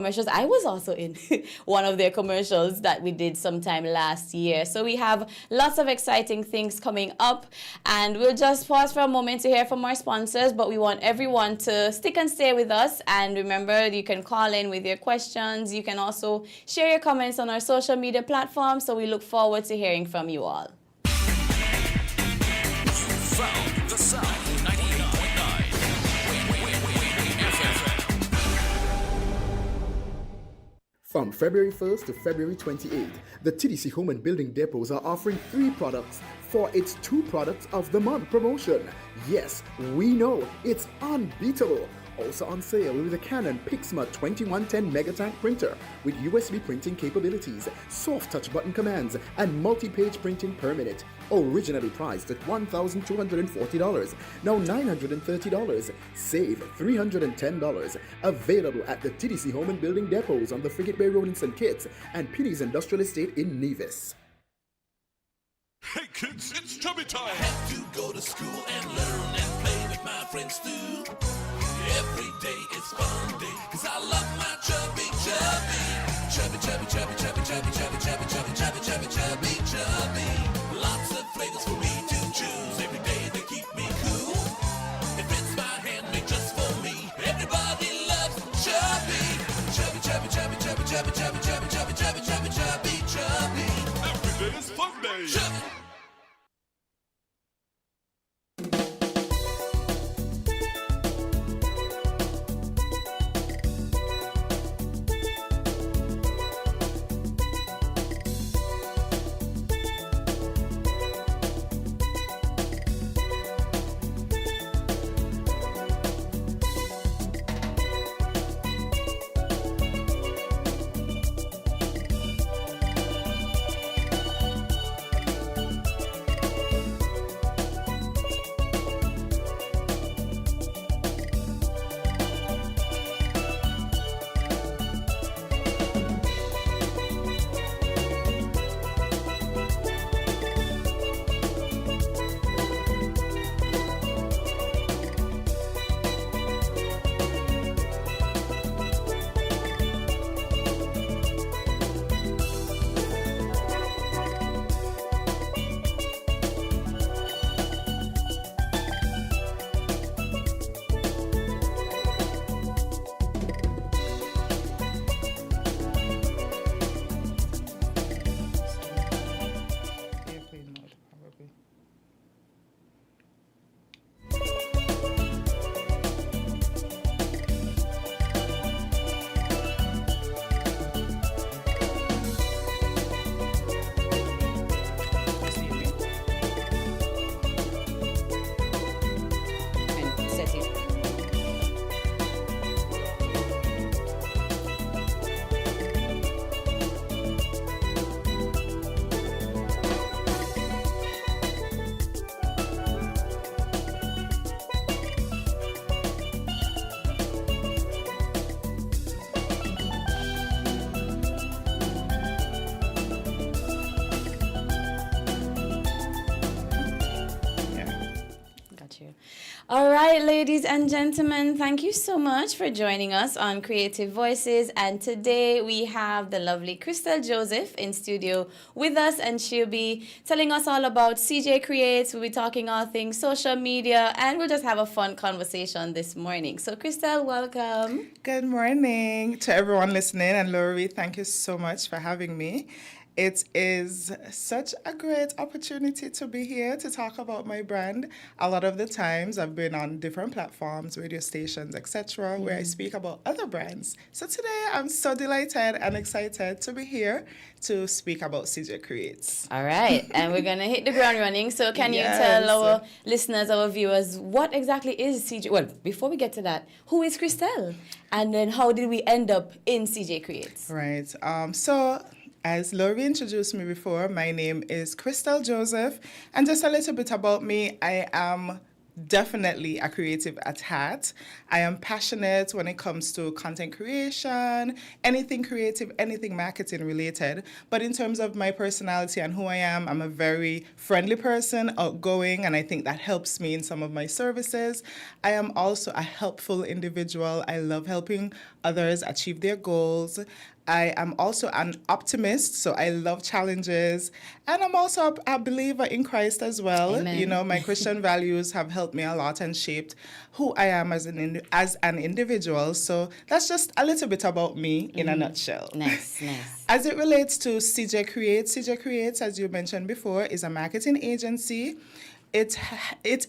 commercials. I was also in one of their commercials that we did sometime last year. So we have lots of exciting things coming up, and we'll just pause for a moment to hear from our sponsors, but we want everyone to stick and stay with us. And remember, you can call in with your questions. You can also share your comments on our social media platforms. So we look forward to hearing from you all. Found the sound 99.9 From February 1st to February 28th, the TDC Home and Building Depots are offering 3 products for its 2 products of the month promotion. Yes, we know, it's unbeatable. Also on sale with the Canon Pixma 2110 Megatank printer with USB printing capabilities, soft touch button commands, and multi-page printing per minute. Originally priced at $1,240, now $930. Save $310. Available at the TDC Home and Building Depots on the Frigate Bay Road in St. Kitts and Pitty's Industrial Estate in Nevis. Hey kids, it's chubby time! I have to go to school and learn and play with my friends too. Every day is fun day, cause I love my chubby, chubby. Chubby, chubby, chubby, chubby, chubby, chubby, chubby, chubby, chubby, chubby, chubby, chubby. Lots of flavors for me to choose. Every day they keep me cool. It fits my handmade just for me. Everybody loves chubby. Chubby, chubby, chubby, chubby, chubby, chubby, chubby, chubby, chubby, chubby, chubby, chubby. Every day is fun day! Chubby. All right, ladies and gentlemen, thank you so much for joining us on Creative Voices. And today we have the lovely Crystal Joseph in studio with us, and she'll be telling us all about CJ Creates. We'll be talking all things social media, and we'll just have a fun conversation this morning. So, Crystal, welcome. Good morning to everyone listening. And Laurie, thank you so much for having me. It is such a great opportunity to be here to talk about my brand. A lot of the times I've been on different platforms, radio stations, etc., where I speak about other brands. So today I'm so delighted and excited to be here to speak about CJ Creates. All right, and we're going to hit the ground running. So can you tell our listeners, our viewers, what exactly is CJ? Well, before we get to that, who is Crystal? And then how did we end up in CJ Creates? Right. As Laurie introduced me before, my name is Crystal Joseph, and just a little bit about me. I am definitely a creative at heart. I am passionate when it comes to content creation, anything creative, anything marketing related. But in terms of my personality and who I am, I'm a very friendly person, outgoing, and I think that helps me in some of my services. I am also a helpful individual. I love helping others achieve their goals. I am also an optimist, so I love challenges. And I'm also a believer in Christ as well. Amen. You know, my Christian values have helped me a lot and shaped who I am as an individual. So that's just a little bit about me in a nutshell. Nice, nice. As it relates to CJ Creates, as you mentioned before, is a marketing agency. It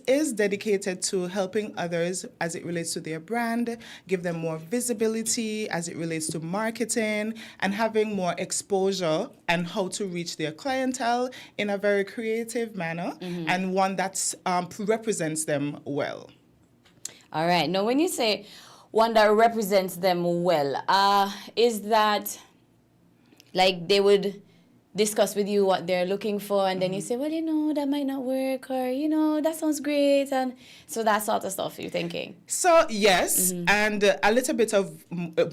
is dedicated to helping others as it relates to their brand, give them more visibility as it relates to marketing, and having more exposure and how to reach their clientele in a very creative manner and one that represents them well. All right. Now, when you say one that represents them well, is that like they would discuss with you what they're looking for, and then you say, well, that might not work, or, that sounds great, and so that sort of stuff you're thinking? So, yes, and a little bit of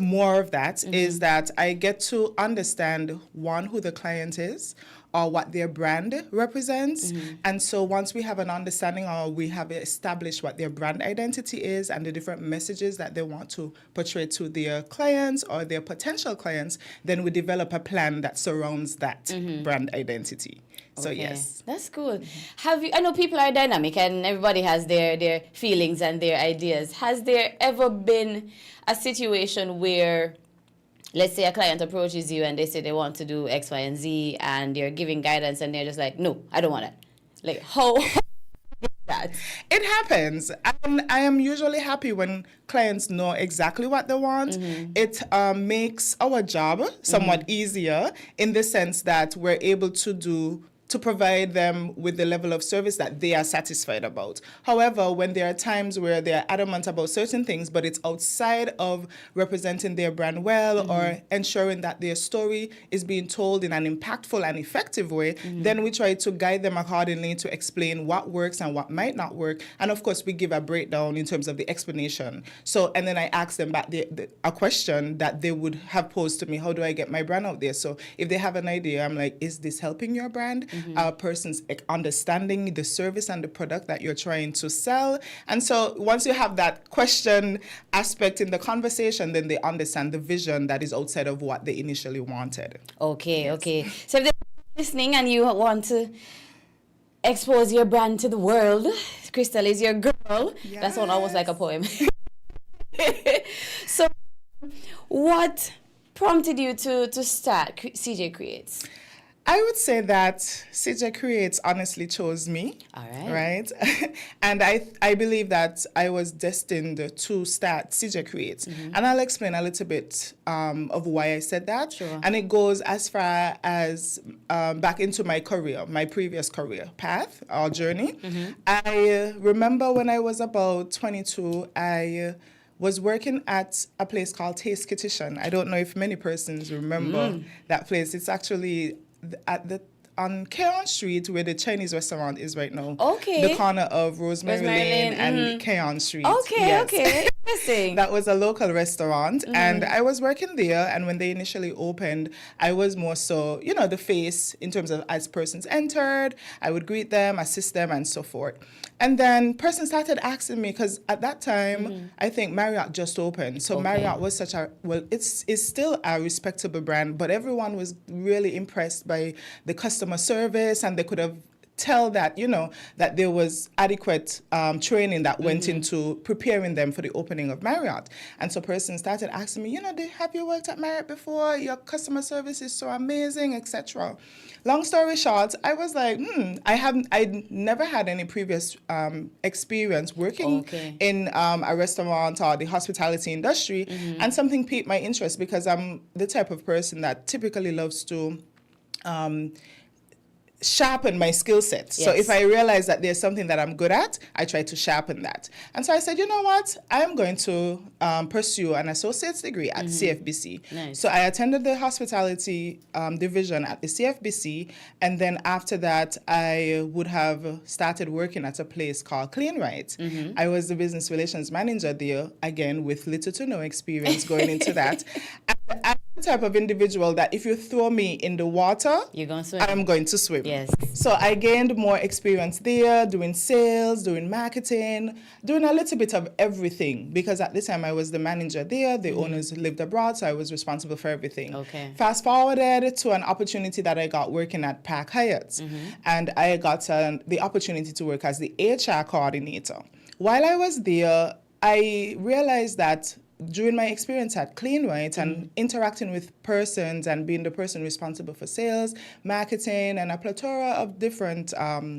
more of that is that I get to understand, one, who the client is, or what their brand represents. And so once we have an understanding, or we have established what their brand identity is and the different messages that they want to portray to their clients or their potential clients, then we develop a plan that surrounds that brand identity. So Okay. yes. That's cool. I know people are dynamic and everybody has their feelings and their ideas. Has there ever been a situation where, let's say a client approaches you and they say they want to do X, Y, and Z, and you're giving guidance and they're just like, no, I don't want it. Like, how is that? It happens. I am usually happy when clients know exactly what they want. It makes our job somewhat easier in the sense that we're able to provide them with the level of service that they are satisfied about. However, when there are times where they're adamant about certain things, but it's outside of representing their brand well or ensuring that their story is being told in an impactful and effective way, then we try to guide them accordingly to explain what works and what might not work. And of course, we give a breakdown in terms of the explanation. So, and then I ask them back a question that they would have posed to me: how do I get my brand out there? So if they have an idea, I'm like, is this helping your brand? A person's understanding the service and the product that you're trying to sell. And so once you have that question aspect in the conversation, then they understand the vision that is outside of what they initially wanted. Okay, okay. So if they're listening and you want to expose your brand to the world, Crystal is your girl. Yes. That's one almost like a poem. So what prompted you to start CJ Creates? I would say that CJ Creates honestly chose me. All right. Right? And I believe that I was destined to start CJ Creates. And I'll explain a little bit of why I said that. Sure. And it goes as far as back into my career, my previous career path or journey. I remember when I was about 22, I was working at a place called Taste Kitchen. I don't know if many persons remember that place. It's actually on Keon Street, where the Chinese restaurant is right now. Okay. The corner of Rosemary Lane and Keon Street. Okay, Yes. okay. Interesting. That was a local restaurant, and I was working there. And when they initially opened, I was more so, the face in terms of as persons entered, I would greet them, assist them, and so forth. And then persons started asking me, because at that time, I think Marriott just opened. So Okay. Marriott was it's still a respectable brand, but everyone was really impressed by the customer service, and they could have tell that, that there was adequate training that went into preparing them for the opening of Marriott. And so persons started asking me, have you worked at Marriott before? Your customer service is so amazing, etc. Long story short, I was like, I never had any previous experience working in a restaurant or the hospitality industry. And something piqued my interest, because I'm the type of person that typically loves to sharpen my skill set. So Yes. if I realize that there's something that I'm good at, I try to sharpen that. And so I said, you know what? I'm going to pursue an associate's degree at CFBC. Nice. So I attended the hospitality division at the CFBC. And then after that, I would have started working at a place called Clean Right. I was the business relations manager there, again, with little to no experience going into that. And I'm the type of individual that if you throw me in the water, You're going to swim. I'm going to swim. Yes. So I gained more experience there, doing sales, doing marketing, doing a little bit of everything, because at the time I was the manager there. The owners lived abroad, so I was responsible for everything. Okay. Fast forwarded to an opportunity that I got working at Park Hyatt, and I got the opportunity to work as the HR coordinator. While I was there, I realized that during my experience at Clean Right and interacting with persons and being the person responsible for sales, marketing, and a plethora of different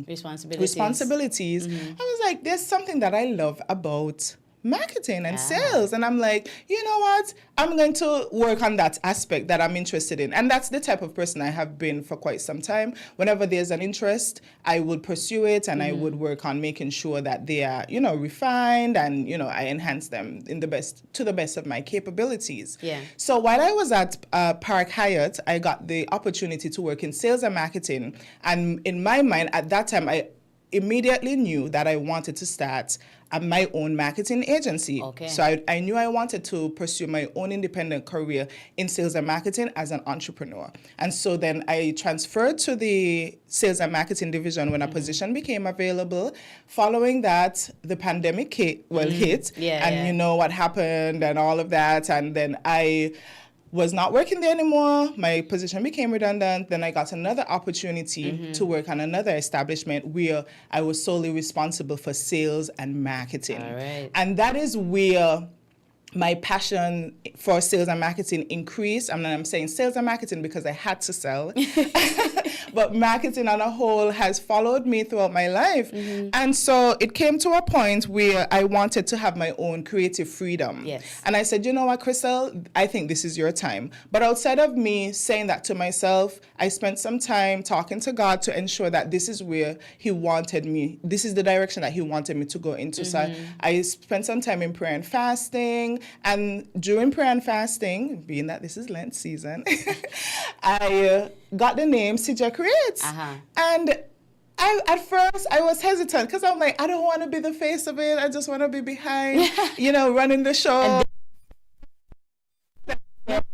responsibilities, I was like, there's something that I love about marketing and sales. And I'm like, you know what? I'm going to work on that aspect that I'm interested in. And that's the type of person I have been for quite some time. Whenever there's an interest, I would pursue it, and I would work on making sure that they are, refined, and, I enhance them to the best of my capabilities. Yeah. So while I was at Park Hyatt, I got the opportunity to work in sales and marketing. And in my mind, at that time, I immediately knew that I wanted to start my own marketing agency. Okay. So I knew I wanted to pursue my own independent career in sales and marketing as an entrepreneur. And so then I transferred to the sales and marketing division when a position became available. Following that, the pandemic hit. You know what happened and all of that. And then I was not working there anymore. My position became redundant. Then I got another opportunity to work on another establishment where I was solely responsible for sales and marketing. All right. And that is where my passion for sales and marketing increased. I'm saying sales and marketing because I had to sell. But marketing on a whole has followed me throughout my life. And so it came to a point where I wanted to have my own creative freedom. Yes. And I said, you know what, Crystal, I think this is your time. But outside of me saying that to myself, I spent some time talking to God to ensure that this is where He wanted me. This is the direction that He wanted me to go into. So I spent some time in prayer and fasting. And during prayer and fasting, being that this is Lent season, I got the name CJ Creates. And at first I was hesitant because I'm like, I don't want to be the face of it. I just want to be behind, running the show. The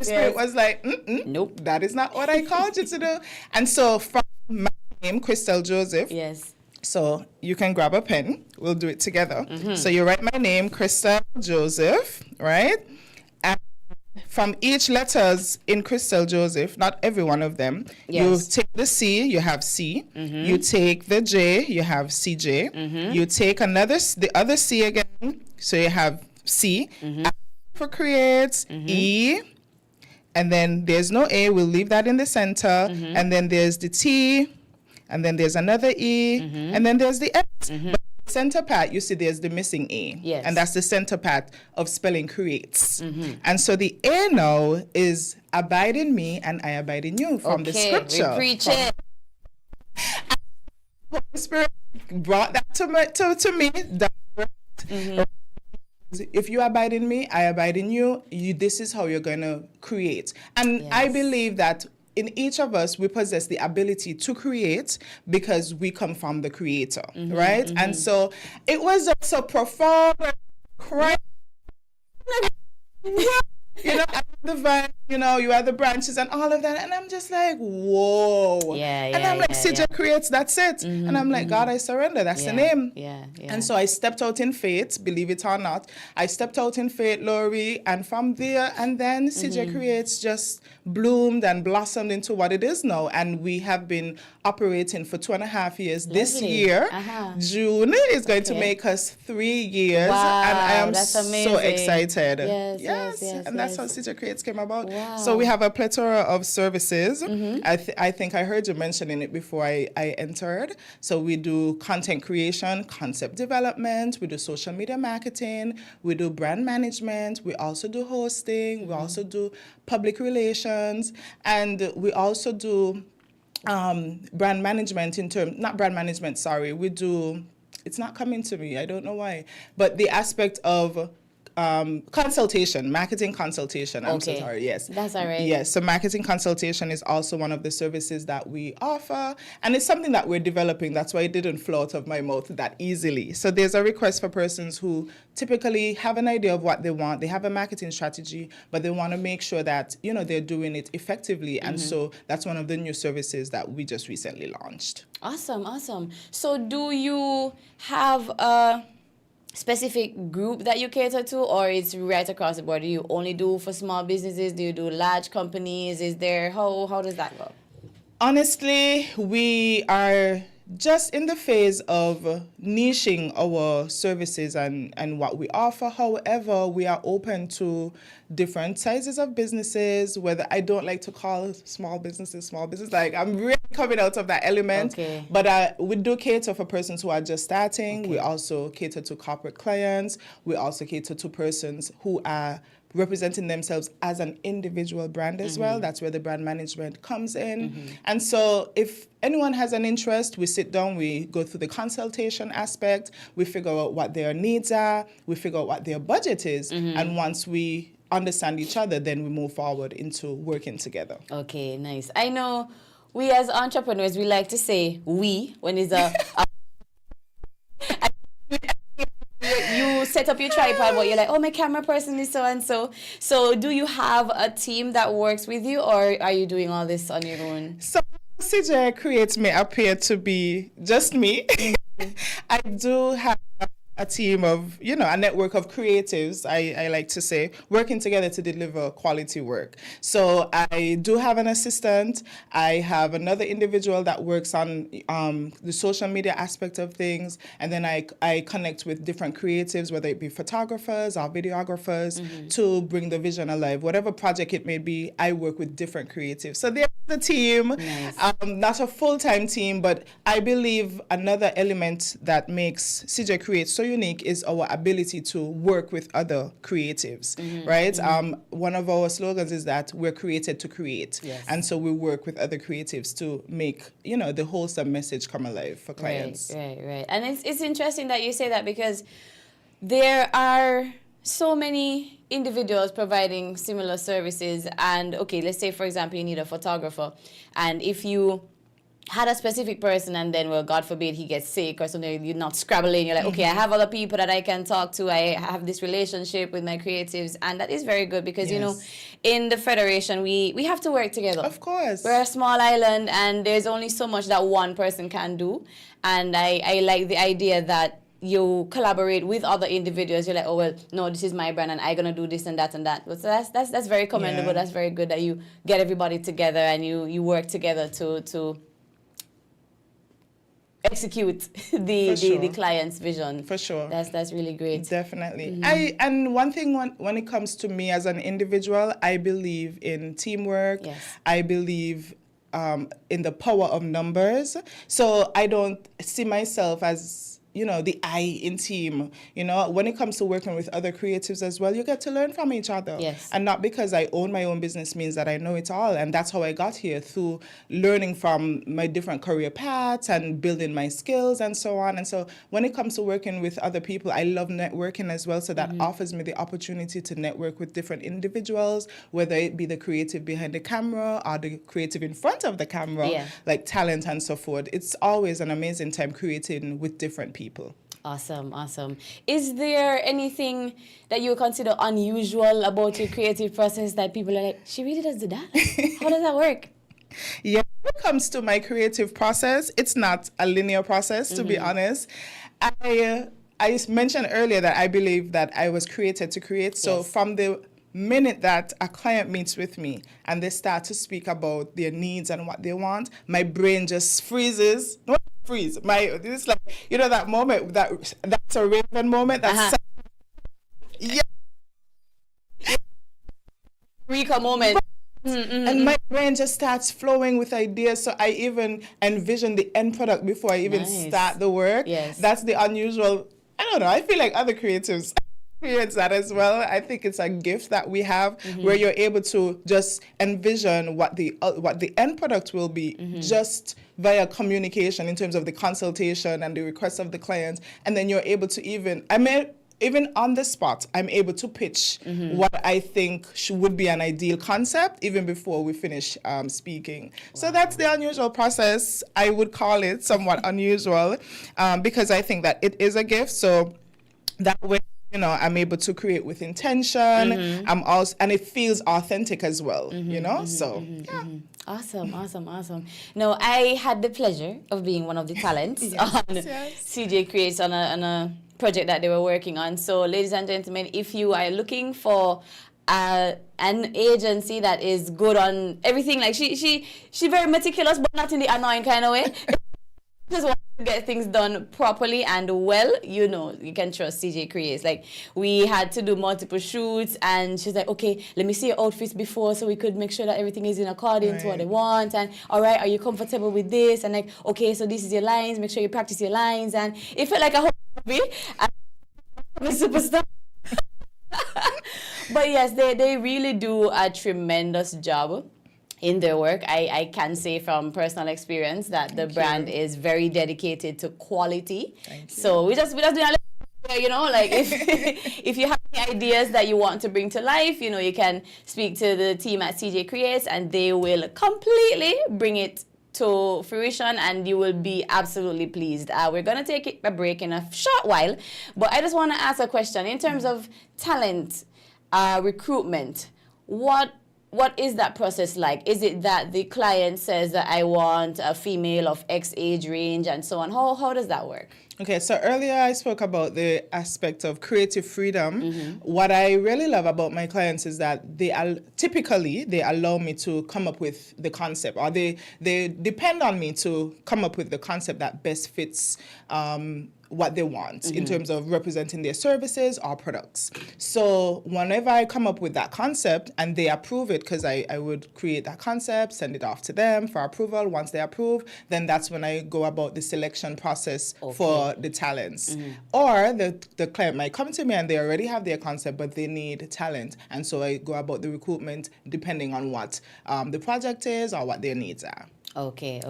Spirit was like, Nope. that is not what I called you to do. And so from my name, Crystal Joseph. Yes. So you can grab a pen. We'll do it together. So you write my name, Crystal Joseph, right? And from each letters in Crystal Joseph, not every one of them, you take the C, you have C. You take the J, you have CJ. You take the other C again, so you have C. For creates, E. And then there's no A, we'll leave that in the center. And then there's the T. And then there's another E, and then there's the S. But the center part, you see there's the missing A. Yes. And that's the center part of spelling creates. And so the A now is abide in me and I abide in you from the scripture. We preach it. Holy Spirit brought that to me. If you abide in me, I abide in you. This is how you're going to create. And I believe that in each of us, we possess the ability to create because we come from the Creator, right? And so it was just so profound. The vine, you are the branches and all of that. And I'm just like, whoa. And I'm like, CJ Creates, that's it. And I'm like, God, I surrender. That's the name. And so I stepped out in faith, believe it or not. I stepped out in faith, Lori, and from there, and then CJ Creates just bloomed and blossomed into what it is now. And we have been operating for 2.5 years. Lovely. This year, June, is going to make us 3 years. Wow, and I am that's so amazing. excited. Yes. And that's how CJ Creates came about. Wow. So we have a plethora of services. I think I heard you mentioning it before I entered. So we do content creation, concept development, we do social media marketing, we do brand management, we also do hosting, we also do public relations, and we also do brand management not brand management, sorry. We do, it's not coming to me, I don't know why, but the aspect of consultation, marketing consultation. I'm so sorry. Yes. That's all right. Yes. So marketing consultation is also one of the services that we offer. And it's something that we're developing. That's why it didn't flow out of my mouth that easily. So there's a request for persons who typically have an idea of what they want. They have a marketing strategy, but they want to make sure that, they're doing it effectively. And so that's one of the new services that we just recently launched. Awesome. So do you have a specific group that you cater to, or it's right across the board? Do you only do for small businesses? Do you do large companies? Is there, how does that go? Honestly, we are just in the phase of niching our services and what we offer. However, we are open to different sizes of businesses, whether I don't like to call small businesses, like I'm really coming out of that element. Okay. But we do cater for persons who are just starting. Okay. We also cater to corporate clients. We also cater to persons who are representing themselves as an individual brand as well. That's where the brand management comes in. And so if anyone has an interest, we sit down, we go through the consultation aspect, we figure out what their needs are, we figure out what their budget is, and once we understand each other, then we move forward into working together. Okay, nice. I know we as entrepreneurs, we like to say we when it's you set up your tripod, but you're like, oh, my camera person is so and so. So do you have a team that works with you, or are you doing all this on your own? So CJ Creates may appear to be just me. I do have a team of, a network of creatives, I like to say, working together to deliver quality work. So I do have an assistant. I have another individual that works on the social media aspect of things. And then I connect with different creatives, whether it be photographers or videographers, to bring the vision alive. Whatever project it may be, I work with different creatives. So there's the team, nice. Not a full-time team, but I believe another element that makes CJ Creates so unique is our ability to work with other creatives, right? One of our slogans is that we're created to create. Yes. And so we work with other creatives to make, the wholesome message come alive for clients. Right. And it's interesting that you say that, because there are so many individuals providing similar services. And okay, let's say, for example, you need a photographer. And if you had a specific person and then, well, God forbid he gets sick or something, you're not scrabbling. You're like, okay, I have other people that I can talk to. I have this relationship with my creatives. And that is very good because, in the Federation, we have to work together. Of course. We're a small island and there's only so much that one person can do. And I like the idea that you collaborate with other individuals. You're like, oh, well, no, this is my brand and I'm going to do this and that and that. So that's very commendable. Yeah. That's very good that you get everybody together and you work together to execute the client's vision. For sure. That's really great. Definitely. And one thing when it comes to me as an individual, I believe in teamwork. Yes. I believe in the power of numbers. So I don't see myself as the I in team. When it comes to working with other creatives as well, you get to learn from each other. Yes. And not because I own my own business means that I know it all. And that's how I got here, through learning from my different career paths and building my skills and so on. And so when it comes to working with other people, I love networking as well. So that offers me the opportunity to network with different individuals, whether it be the creative behind the camera or the creative in front of the camera, like talent and so forth. It's always an amazing time creating with different people. Awesome. Is there anything that you consider unusual about your creative process that people are like, she really does do that? How does that work? Yeah, when it comes to my creative process, it's not a linear process, to be honest. I mentioned earlier that I believe that I was created to create. So from the minute that a client meets with me and they start to speak about their needs and what they want, my brain just freezes. Not freeze. This is like, that moment, that's a Raven moment. That's Eureka moment. And my brain just starts flowing with ideas. So I even envision the end product before I even start the work. Yes. That's the unusual. I don't know. I feel like other creatives experience that as well. I think it's a gift that we have where you're able to just envision what the end product will be just via communication in terms of the consultation and the requests of the clients, and then you're able to even on the spot, I'm able to pitch what I think would be an ideal concept even before we finish speaking. Wow. So that's the unusual process. I would call it somewhat unusual because I think that it is a gift. So that way, I'm able to create with intention. I'm also, and it feels authentic as well, So, yeah. Awesome. No, I had the pleasure of being one of the talents on CJ Creates on a project that they were working on. So, ladies and gentlemen, if you are looking for an agency that is good on everything, like she very meticulous, but not in the annoying kind of way. Just want to get things done properly and well, you can trust CJ Creates. Like, we had to do multiple shoots, and she's like, okay, let me see your outfits before so we could make sure that everything is in accordance to what they want. And all right, are you comfortable with this? And like, okay, so this is your lines. Make sure you practice your lines. And it felt like a whole movie. I'm a superstar. But yes, they really do a tremendous job in their work. I can say from personal experience that the brand is very dedicated to quality. So we just doing a little, like if you have any ideas that you want to bring to life, you can speak to the team at CJ Creates and they will completely bring it to fruition and you will be absolutely pleased. We're going to take a break in a short while, but I just want to ask a question in terms of talent recruitment. What is that process like? Is it that the client says that I want a female of X age range and so on? How does that work? Okay, so earlier I spoke about the aspect of creative freedom. What I really love about my clients is that they allow me to come up with the concept, or they depend on me to come up with the concept that best fits what they want in terms of representing their services or products. So whenever I come up with that concept and they approve it, because I would create that concept, send it off to them for approval. Once they approve, then that's when I go about the selection process for the talents. Or the client might come to me and they already have their concept, but they need talent. And so I go about the recruitment depending on what the project is or what their needs are. Okay.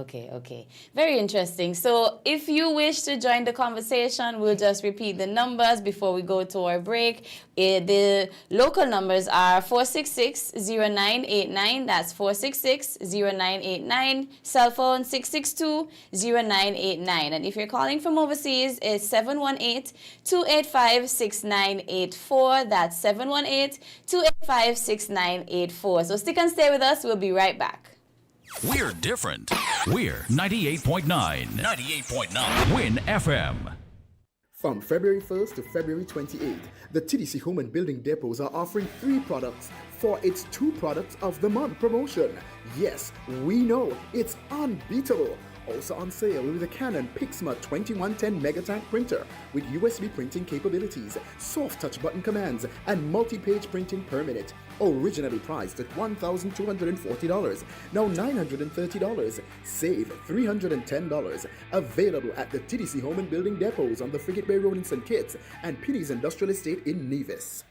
Very interesting. So if you wish to join the conversation, we'll just repeat the numbers before we go to our break. The local numbers are 466-0989. That's 466-0989. Cell phone 662-0989. And if you're calling from overseas, it's 718-285-6984. That's 718-285-6984. So stick and stay with us. We'll be right back. We're different. We're 98.9. 98.9. Win FM. From February 1st to February 28th, the TDC Home and Building Depots are offering 3 products for its 2 Products of the Month promotion. Yes, we know, it's unbeatable. Also on sale with the Canon PIXMA 2110 Megatank printer with USB printing capabilities, soft touch button commands, and multi-page printing per minute. Originally priced at $1,240, now $930. Save $310. Available at the TDC Home and Building Depots on the Frigate Bay Road in St. Kitts and Pitty's Industrial Estate in Nevis.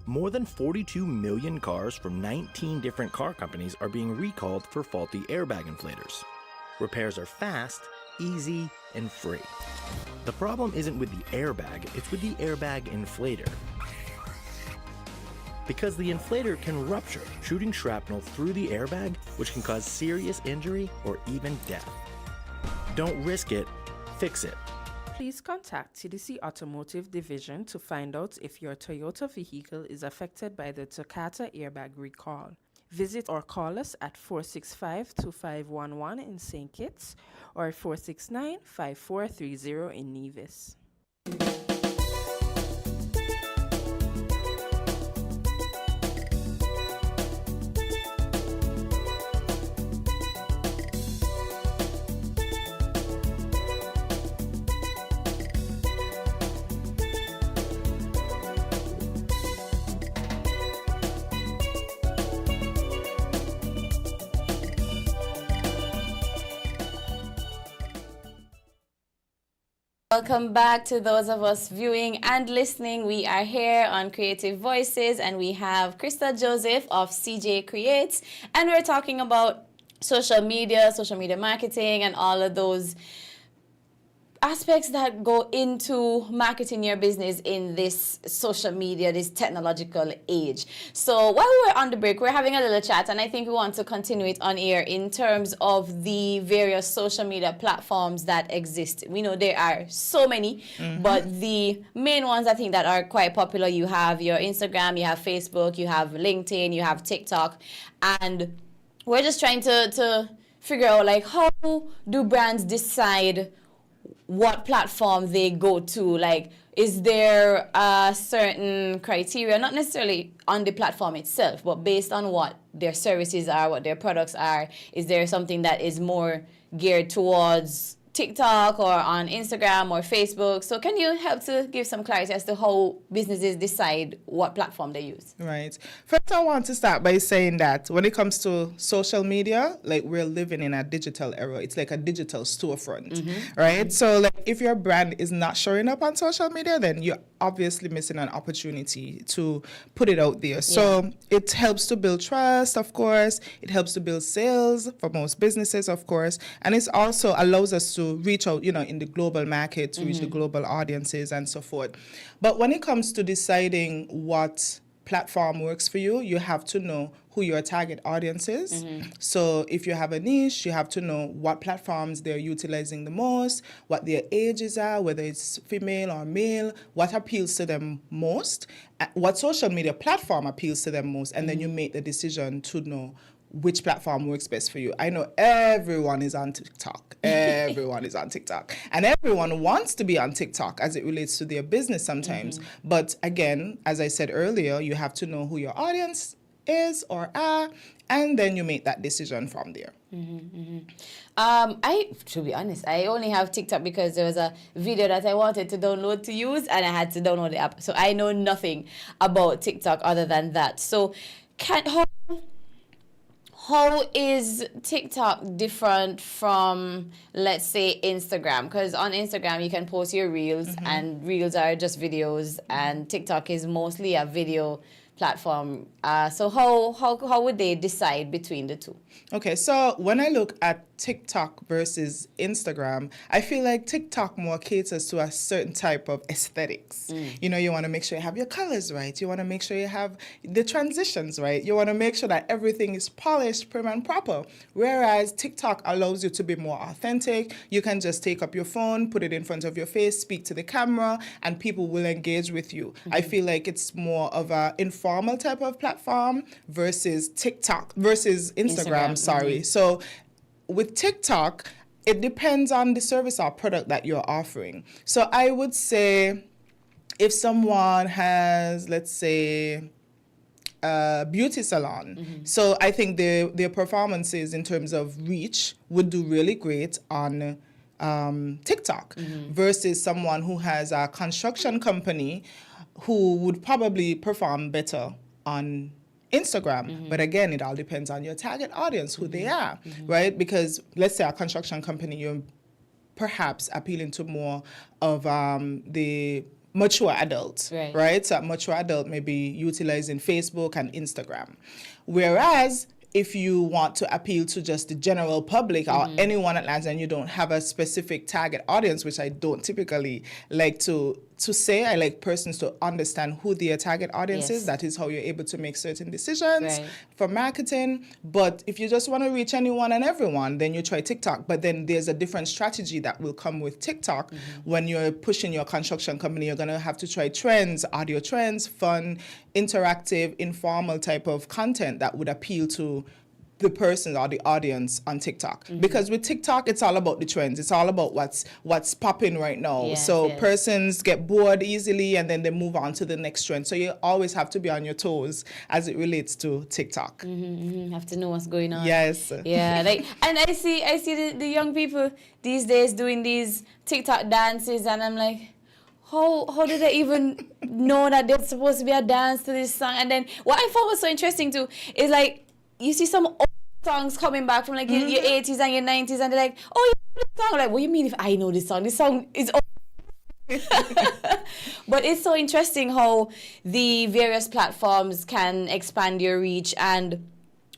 More than 42 million cars from 19 different car companies are being recalled for faulty airbag inflators. Repairs are fast, easy, and free. The problem isn't with the airbag, it's with the airbag inflator. Because the inflator can rupture, shooting shrapnel through the airbag, which can cause serious injury or even death. Don't risk it, fix it. Please contact TDC Automotive Division to find out if your Toyota vehicle is affected by the Takata airbag recall. Visit or call us at 465-2511 in St. Kitts or 469-5430 in Nevis. Welcome back to those of us viewing and listening. We are here on Creative Voices and we have Krista Joseph of CJ Creates, and we're talking about social media marketing, and all of those aspects that go into marketing your business in this social media, this technological age. So while we're on the break, we're having a little chat, and I think we want to continue it on air in terms of the various social media platforms that exist. We know there are so many, but the main ones I think that are quite popular, you have your Instagram, you have Facebook, you have LinkedIn, you have TikTok, and we're just trying to figure out, like, how do brands decide what platform they go to? Like, is there a certain criteria, not necessarily on the platform itself, but based on what their services are, what their products are? Is there something that is more geared towards TikTok or on Instagram or Facebook? So can you help to give some clarity as to how businesses decide what platform they use? Right. First, I want to start by saying that when it comes to social media, like, we're living in a digital era. It's like a digital storefront, right? So, like, if your brand is not showing up on social media, then you're obviously missing an opportunity to put it out there. So it helps to build trust, of course. It helps to build sales for most businesses, of course. And it also allows us to reach out, in the global market, to reach the global audiences and so forth. But when it comes to deciding what platform works for you, you have to know who your target audience is. So if you have a niche, you have to know what platforms they're utilizing the most, what their ages are, whether it's female or male, what appeals to them most, what social media platform appeals to them most, and then you make the decision to know which platform works best for you. I know everyone is on TikTok. Everyone is on TikTok. And everyone wants to be on TikTok as it relates to their business sometimes. But again, as I said earlier, you have to know who your audience is or are, and then you make that decision from there. To be honest, I only have TikTok because there was a video that I wanted to download to use, and I had to download the app. So I know nothing about TikTok other than that. So how is TikTok different from, let's say, Instagram? Because on Instagram, you can post your reels, and reels are just videos, and TikTok is mostly a video platform. So how would they decide between the two? Okay, so when I look at TikTok versus Instagram, I feel like TikTok more caters to a certain type of aesthetics. You want to make sure you have your colors right. You want to make sure you have the transitions right. You want to make sure that everything is polished, prim and proper. Whereas TikTok allows you to be more authentic. You can just take up your phone, put it in front of your face, speak to the camera, and people will engage with you. I feel like it's more of an informal type of platform versus Instagram. So with TikTok, it depends on the service or product that you're offering. So I would say if someone has, let's say, a beauty salon, so I think their performances in terms of reach would do really great on TikTok versus someone who has a construction company who would probably perform better on Instagram. But again, it all depends on your target audience, who they are, right? Because let's say a construction company, you're perhaps appealing to more of the mature adults, right? So a mature adult may be utilizing Facebook and Instagram. Whereas if you want to appeal to just the general public or anyone at large and you don't have a specific target audience, which I don't typically like to say. I like persons to understand who their target audience is. That is how you're able to make certain decisions for marketing. But if you just want to reach anyone and everyone, then you try TikTok. But then there's a different strategy that will come with TikTok. When you're pushing your construction company, you're going to have to try trends, audio trends, fun, interactive, informal type of content that would appeal to the person or the audience on TikTok. Because with TikTok, it's all about the trends. It's all about what's popping right now. Persons get bored easily and then they move on to the next trend. So you always have to be on your toes as it relates to TikTok. Have to know what's going on. Yes. Yeah, like, and I see the young people these days doing these TikTok dances, and I'm like, how did they even know that there's supposed to be a dance to this song? And then what I found was so interesting too is like, you see some old songs coming back from like your 80s and your 90s, and they're like, oh, you know this song? Like, what do you mean if I know this song? This song is old. But it's so interesting how the various platforms can expand your reach. And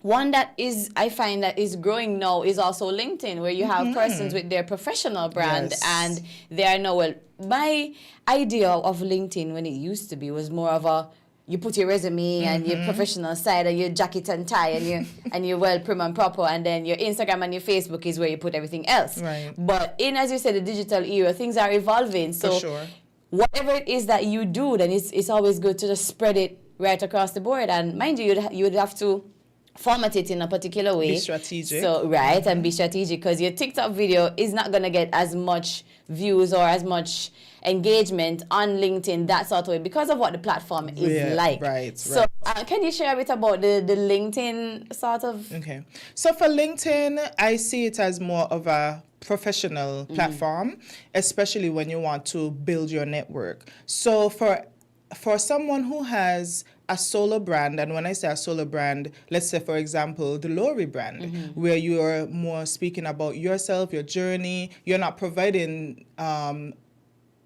one that I find that is growing now is also LinkedIn, where you have persons with their professional brand, and they are now, well, my idea of LinkedIn when it used to be was more of a, you put your resume and your professional side and your jacket and tie and you're well prim and proper, and then your Instagram and your Facebook is where you put everything else. Right. But in, as you said, the digital era, things are evolving. So For sure. whatever it is that you do, then it's always good to just spread it right across the board. And mind you, you'd have to format it in a particular way. Be strategic. So, right, and be strategic, because your TikTok video is not going to get as much views or as much engagement on LinkedIn that sort of way because of what the platform is like. Right. So can you share a bit about the LinkedIn sort of? Okay. So for LinkedIn, I see it as more of a professional platform, especially when you want to build your network. So for someone who has a solo brand, and when I say a solo brand, let's say, for example, the Lori brand, where you're more speaking about yourself, your journey, you're not providing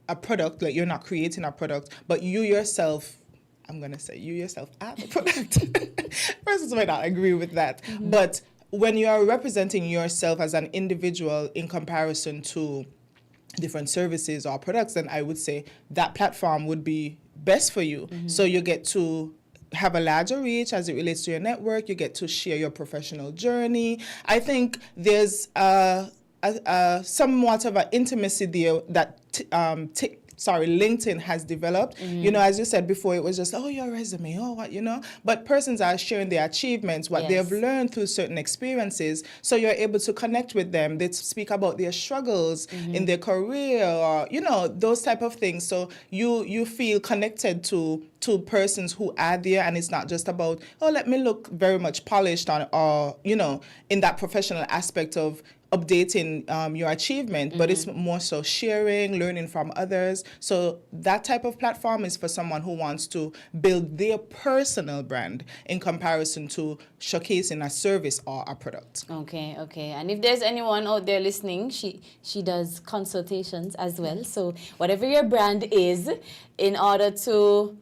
a product, like you're not creating a product, but you yourself, I'm going to say you yourself are the product. Persons might not agree with that. But when you are representing yourself as an individual in comparison to different services or products, then I would say that platform would be best for you. So you get to have a larger reach as it relates to your network. You get to share your professional journey. I think there's somewhat of an intimacy there that LinkedIn has developed. You know, as you said before, it was just, oh, your resume, oh, what, you know. But persons are sharing their achievements, what they have learned through certain experiences. So you're able to connect with them. They speak about their struggles in their career, or, you know, those type of things. So you feel connected to persons who are there, and it's not just about, oh, let me look very much polished on, or, you know, in that professional aspect of updating your achievement, but it's more so sharing, learning from others. So that type of platform is for someone who wants to build their personal brand in comparison to showcasing a service or a product. Okay. And if there's anyone out there listening, she does consultations as well. So whatever your brand is, in order to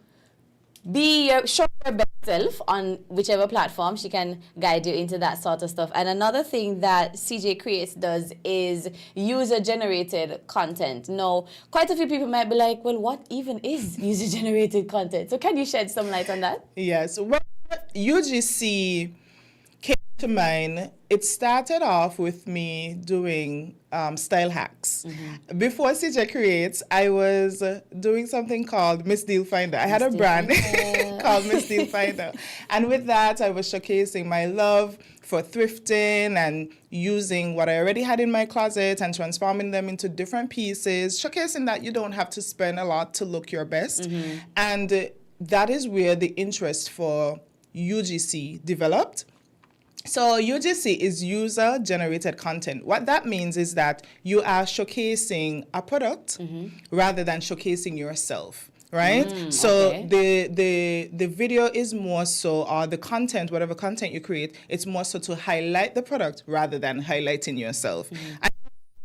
show your best self on whichever platform, she can guide you into that sort of stuff. And another thing that CJ Creates does is user-generated content. Now, quite a few people might be like, well, what even is user-generated content? So can you shed some light on that? Yes. Well, UGC came to mind. It started off with me doing style hacks. Before CJ Creates, I was doing something called Miss Deal Finder. I had a brand called Miss Deal Finder. And with that, I was showcasing my love for thrifting and using what I already had in my closet and transforming them into different pieces, showcasing that you don't have to spend a lot to look your best. And that is where the interest for UGC developed. So UGC is user-generated content. What that means is that you are showcasing a product rather than showcasing yourself, right? The video is more so, or the content, whatever content you create, it's more so to highlight the product rather than highlighting yourself.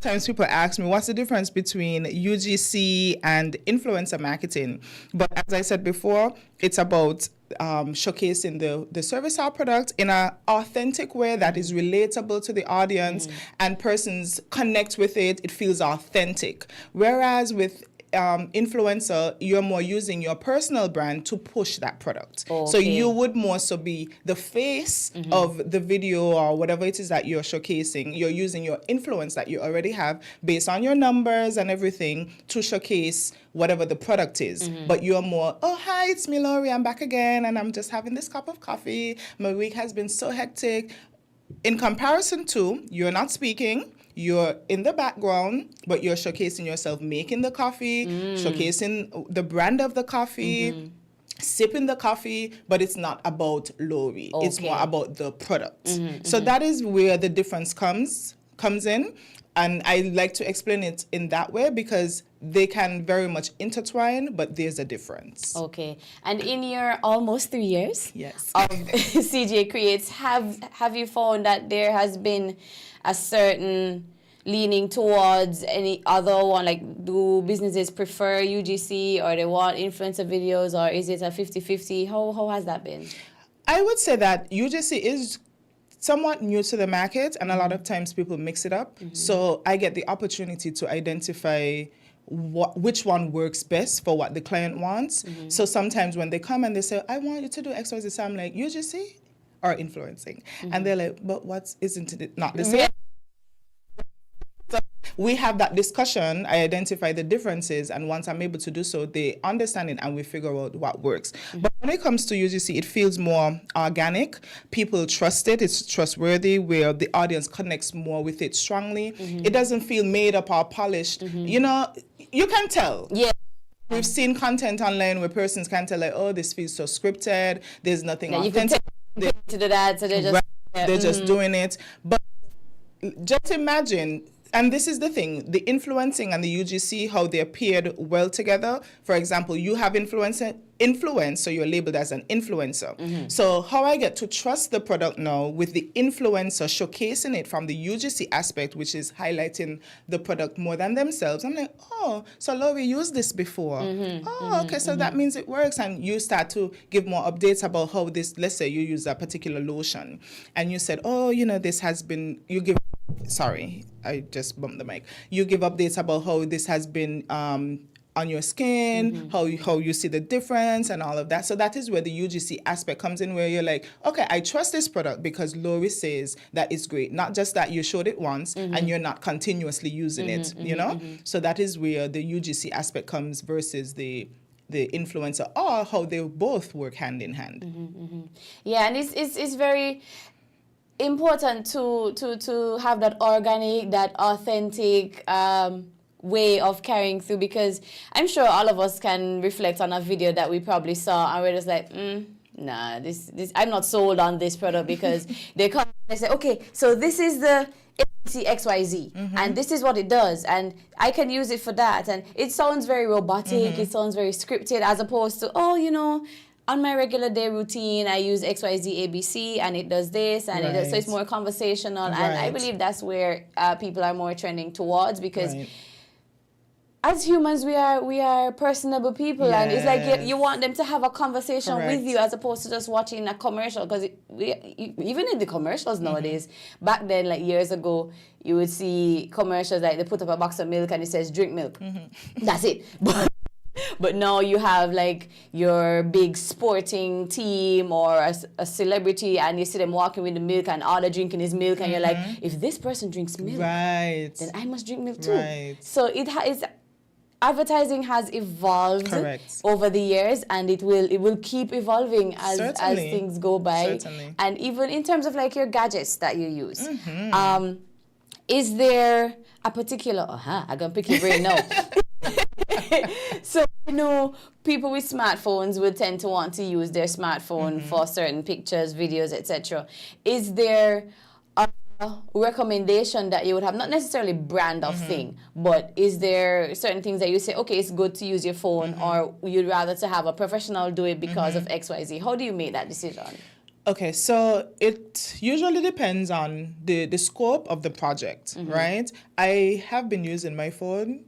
Sometimes people ask me, what's the difference between UGC and influencer marketing? But as I said before, it's about showcasing the service or product in an authentic way that is relatable to the audience and persons connect with it. It feels authentic. Whereas with influencer, you're more using your personal brand to push that product. So you would more so be the face of the video or whatever it is that you're showcasing. You're using your influence that you already have based on your numbers and everything to showcase whatever the product is. But you're more, oh, hi, it's me, Lori. I'm back again and I'm just having this cup of coffee. My week has been so hectic. In comparison to, you're not speaking, you're in the background, but you're showcasing yourself making the coffee, showcasing the brand of the coffee, sipping the coffee, but it's not about Lori. It's more about the product. So that is where the difference comes in. And I like to explain it in that way because they can very much intertwine, but there's a difference. Okay. And in your almost 3 years Yes. of CJ Creates, have you found that there has been a certain leaning towards any other one? Like, do businesses prefer UGC or they want influencer videos, or is it a 50-50? How has that been? I would say that UGC is somewhat new to the market, and a lot of times people mix it up. So I get the opportunity to identify which one works best for what the client wants. So sometimes when they come and they say, I want you to do X, Y, Z, so I'm like, UGC or influencing? And they're like, but isn't it not the same? So we have that discussion, I identify the differences, and once I'm able to do so, they understand it and we figure out what works. But when it comes to UGC, it feels more organic. People trust it, it's trustworthy, where the audience connects more with it strongly. It doesn't feel made up or polished. You know, you can tell. Yeah. We've seen content online where persons can tell, like, oh, this feels so scripted, there's nothing You can authentic. take to do that, so they're just... They're just doing it. But just imagine, and this is the thing, the influencing and the UGC, how they're paired well together. For example, you have influence, so you're labeled as an influencer. So how I get to trust the product now with the influencer showcasing it from the UGC aspect, which is highlighting the product more than themselves. I'm like, oh, so Lori used this before. Okay, so that means it works. And you start to give more updates about how this, let's say you use a particular lotion and you said, oh, you know, this has been, you give, sorry, I just bumped the mic. You give updates about how this has been on your skin, how you see the difference and all of that. So that is where the UGC aspect comes in, where you're like, okay, I trust this product because Lori says that it's great. Not just that you showed it once and you're not continuously using it, you know? So that is where the UGC aspect comes versus the influencer, or how they both work hand in hand. Yeah, and it's very important to have that organic, that authentic way of carrying through, because I'm sure all of us can reflect on a video that we probably saw and we're just like, nah, this I'm not sold on this product, because they come and they say, okay, so this is the XYZ and this is what it does and I can use it for that, and it sounds very robotic, it sounds very scripted, as opposed to, oh, you know, on my regular day routine, I use XYZ ABC and it does this and it does, so it's more conversational. And I believe that's where people are more trending towards, because as humans, we are personable people, and it's like you want them to have a conversation with you, as opposed to just watching a commercial. Because even in the commercials nowadays, back then, like years ago, you would see commercials like they put up a box of milk and it says drink milk. That's it. But now you have like your big sporting team or a celebrity, and you see them walking with the milk and all they're drinking is milk, and you're like, if this person drinks milk, then I must drink milk too. So it's advertising has evolved over the years, and it will keep evolving as things go by. And even in terms of like your gadgets that you use, is there a particular? I'm gonna pick your brain now. So, you know, people with smartphones would tend to want to use their smartphone for certain pictures, videos, etc. Is there a recommendation that you would have, not necessarily brand of thing, but is there certain things that you say, okay, it's good to use your phone, or you'd rather to have a professional do it because of XYZ? How do you make that decision? Okay, so it usually depends on the scope of the project, right? I have been using my phone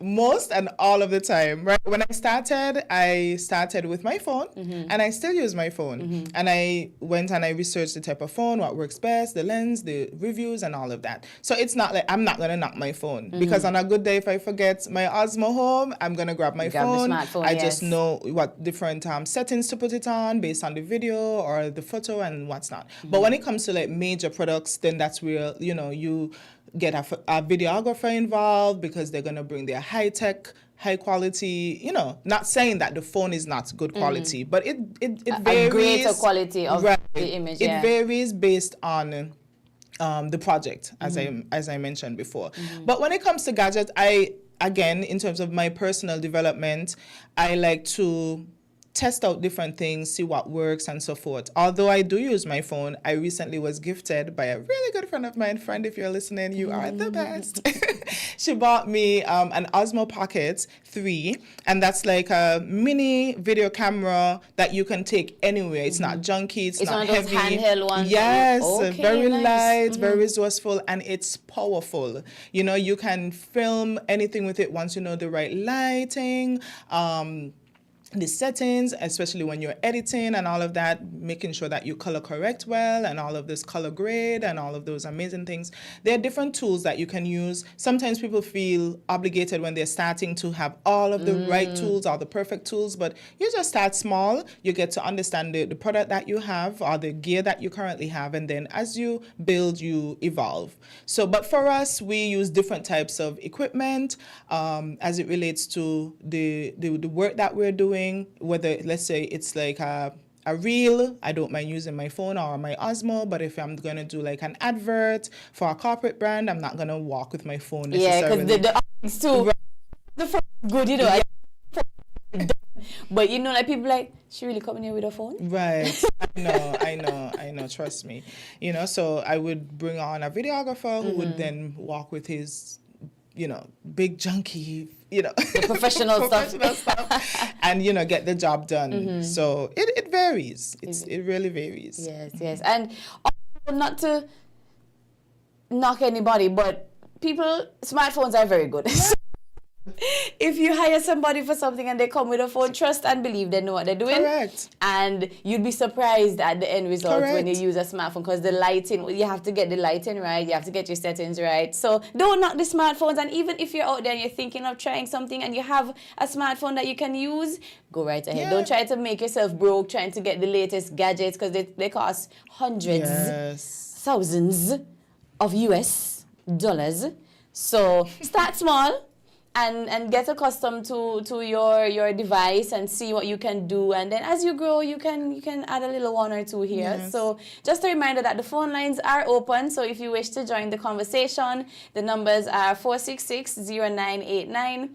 most and all of the time, right? When I started with my phone, and I still use my phone. And I went and I researched the type of phone, what works best, the lens, the reviews, and all of that. So it's not like I'm not going to knock my phone, because on a good day, if I forget my Osmo Home, I'm going to grab my phone. The smartphone, I yes. just know what different settings to put it on based on the video or the photo and what's not. But when it comes to like major products, then that's where, you get a videographer involved, because they're going to bring their high quality, not saying that the phone is not good quality, but it varies. A greater quality of right, the image. It varies based on the project, as I mentioned before. But when it comes to gadgets, again, in terms of my personal development, I like to test out different things, see what works and so forth. Although I do use my phone, I recently was gifted by a really good friend of mine. Friend, if you're listening, you are the best. She bought me an Osmo Pocket 3, and that's like a mini video camera that you can take anywhere. It's not junky, it's not one of those heavy. handheld ones. Yes, Okay, very nice. light, very resourceful, and it's powerful. You can film anything with it once you know the right lighting, the settings, especially when you're editing and all of that, making sure that you color correct well and all of this color grade and all of those amazing things. There are different tools that you can use. Sometimes people feel obligated when they're starting to have all of the right tools or the perfect tools, but you just start small. You get to understand the product that you have or the gear that you currently have, and then as you build, you evolve. So, but for us, we use different types of equipment as it relates to the work that we're doing. Whether, let's say, it's like a reel, I don't mind using my phone or my Osmo, but if I'm going to do like an advert for a corporate brand, I'm not going to walk with my phone necessarily. Yeah, because it's too the phone is good, but like people like, she really coming here with her phone? Right. I know, trust me. So I would bring on a videographer who would then walk with his big junky, the professional stuff. And, get the job done. So it varies. It really varies. Yes. And also, not to knock anybody, but smartphones are very good. If you hire somebody for something and they come with a phone, trust and believe they know what they're doing. Correct. And you'd be surprised at the end result Correct. when you use a smartphone, because the lighting, you have to get the lighting right, you have to get your settings right. So don't knock the smartphones. And even if you're out there and you're thinking of trying something and you have a smartphone that you can use, go right ahead. Yeah. Don't try to make yourself broke trying to get the latest gadgets, because they cost hundreds, thousands of US dollars. So start small. And get accustomed to your device and see what you can do, and then as you grow you can add a little one or two here. Yes. So just a reminder that the phone lines are open, so if you wish to join the conversation, the numbers are 466-0989,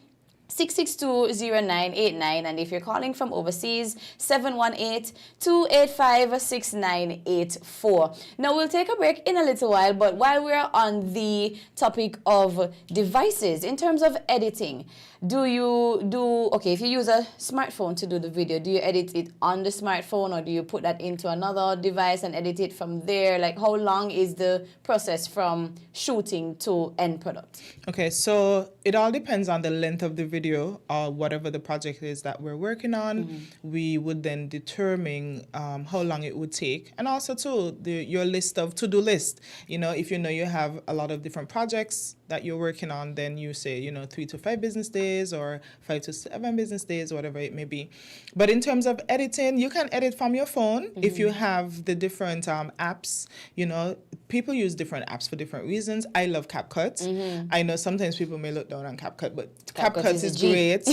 662-0989, and if you're calling from overseas, 718-285-6984. Now we'll take a break in a little while, but while we're on the topic of devices, in terms of editing, if you use a smartphone to do the video, do you edit it on the smartphone, or do you put that into another device and edit it from there? Like, how long is the process from shooting to end product? Okay, so it all depends on the length of the video or whatever the project is that we're working on. We would then determine how long it would take, and also too your list of to-do list. If you have a lot of different projects that you're working on, then you say 3 to 5 business days or 5 to 7 business days, whatever it may be. But in terms of editing, you can edit from your phone if you have the different apps. People use different apps for different reasons. I love CapCut. I know sometimes people may look down on CapCut, but CapCut is great.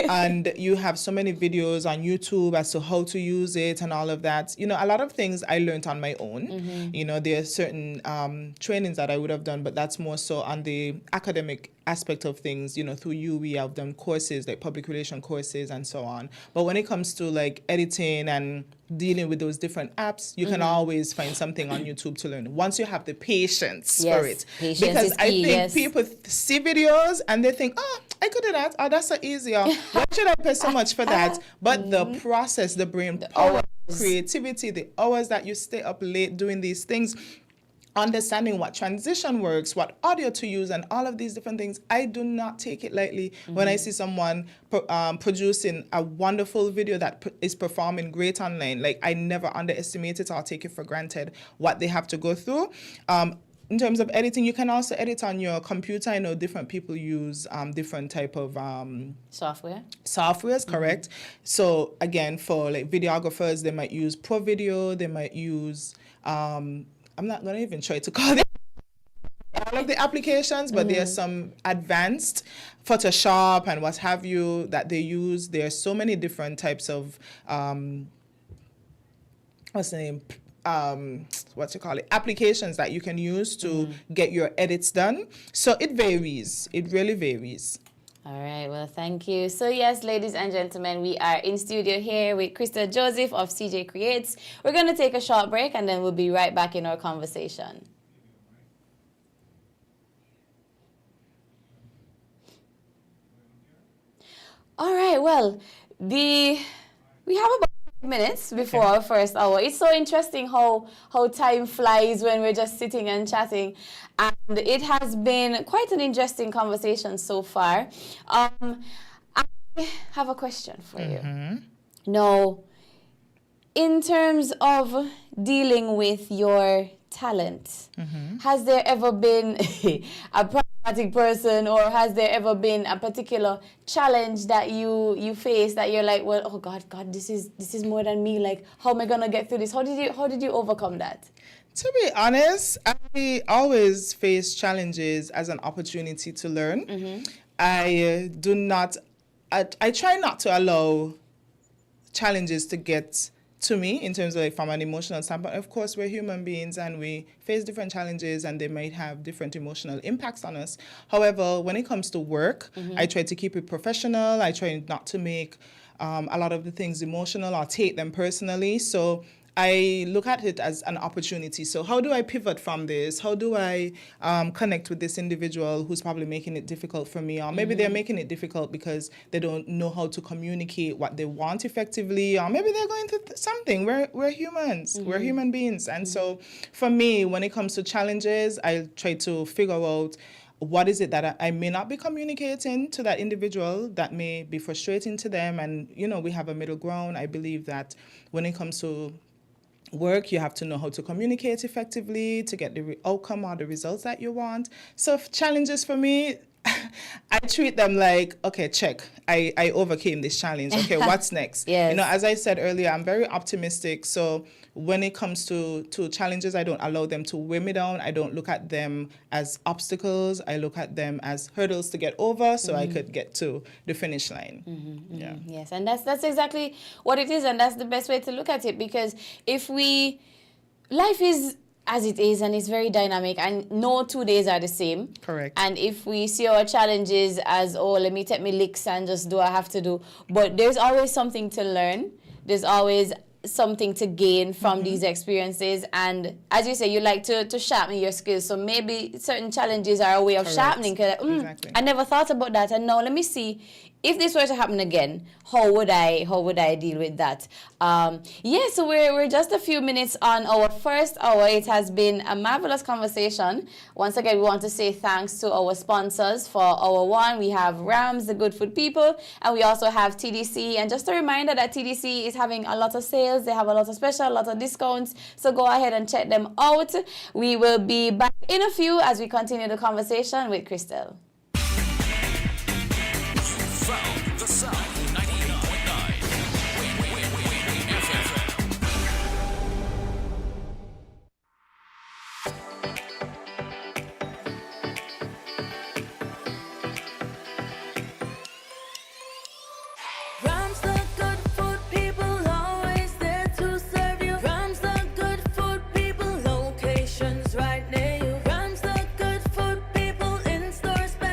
And you have so many videos on YouTube as to how to use it and all of that. A lot of things I learned on my own. There are certain trainings that I would have done, but that's more so on the academic aspect of things. Through we have done courses like public relation courses and so on. But when it comes to like editing and dealing with those different apps, you can always find something on YouTube to learn once you have the patience for it. Patience because is I key, think people see videos and they think, I could do that. That's so easy. Or why should I pay so much for that? But the process, the brain power, creativity, the hours that you stay up late doing these things, understanding what transition works, what audio to use, and all of these different things, I do not take it lightly when I see someone producing a wonderful video that is performing great online. Like, I never underestimate it or take it for granted what they have to go through. In terms of editing, you can also edit on your computer. I know different people use different type of softwares, correct? So again, for like videographers, they might use Pro Video, they might use I'm not going to even try to call it all of the applications, but there are some advanced Photoshop and what have you that they use. There are so many different types of, applications that you can use to get your edits done. So it varies. It really varies. All right, well, thank you. So yes, ladies and gentlemen, we are in studio here with Crystal Joseph of CJ Creates. We're going to take a short break and then we'll be right back in our conversation. All right, well, we have about minutes before our first hour. It's so interesting how time flies when we're just sitting and chatting, and it has been quite an interesting conversation so far. I have a question for you. Now, in terms of dealing with your talent, has there ever been a problematic person, or has there ever been a particular challenge that you face that you're like, well, oh God, this is more than me. Like, how am I gonna get through this? How did you overcome that? To be honest, I always face challenges as an opportunity to learn. I try not to allow challenges to get to me in terms of like from an emotional standpoint. Of course, we're human beings and we face different challenges and they might have different emotional impacts on us. However, when it comes to work, I try to keep it professional. I try not to make a lot of the things emotional or take them personally. So I look at it as an opportunity. So how do I pivot from this? How do I connect with this individual who's probably making it difficult for me? Or maybe they're making it difficult because they don't know how to communicate what they want effectively. Or maybe they're going through something. We're humans. We're human beings. And so for me, when it comes to challenges, I try to figure out what is it that I may not be communicating to that individual that may be frustrating to them. And, we have a middle ground. I believe that when it comes to work, you have to know how to communicate effectively to get the outcome or the results that you want. So challenges for me, I treat them like, okay, check. I overcame this challenge. Okay, what's next? Yes. As I said earlier, I'm very optimistic. So when it comes to challenges, I don't allow them to weigh me down. I don't look at them as obstacles. I look at them as hurdles to get over so I could get to the finish line. Yeah. Yes, and that's exactly what it is, and that's the best way to look at it, because life is as it is, and it's very dynamic, and no 2 days are the same. Correct. And if we see our challenges as, oh, let me take my licks and just do what I have to do, but there's always something to learn. There's always something to gain from these experiences, and as you say, you like to sharpen your skills, so maybe certain challenges are a way of sharpening. Exactly. I never thought about that, and now let me see if this were to happen again, how would I deal with that? So we're just a few minutes on our first hour. It has been a marvelous conversation. Once again, we want to say thanks to our sponsors. For hour one, we have Rams, the Good Food People, and we also have TDC. And just a reminder that TDC is having a lot of sales. They have a lot of special, a lot of discounts. So go ahead and check them out. We will be back in a few as we continue the conversation with Crystal. Found the South 98.9 winnfm. Rams the good food people, always there to serve you. Rams the good food people, locations right near you. Rams the good food people, in store special.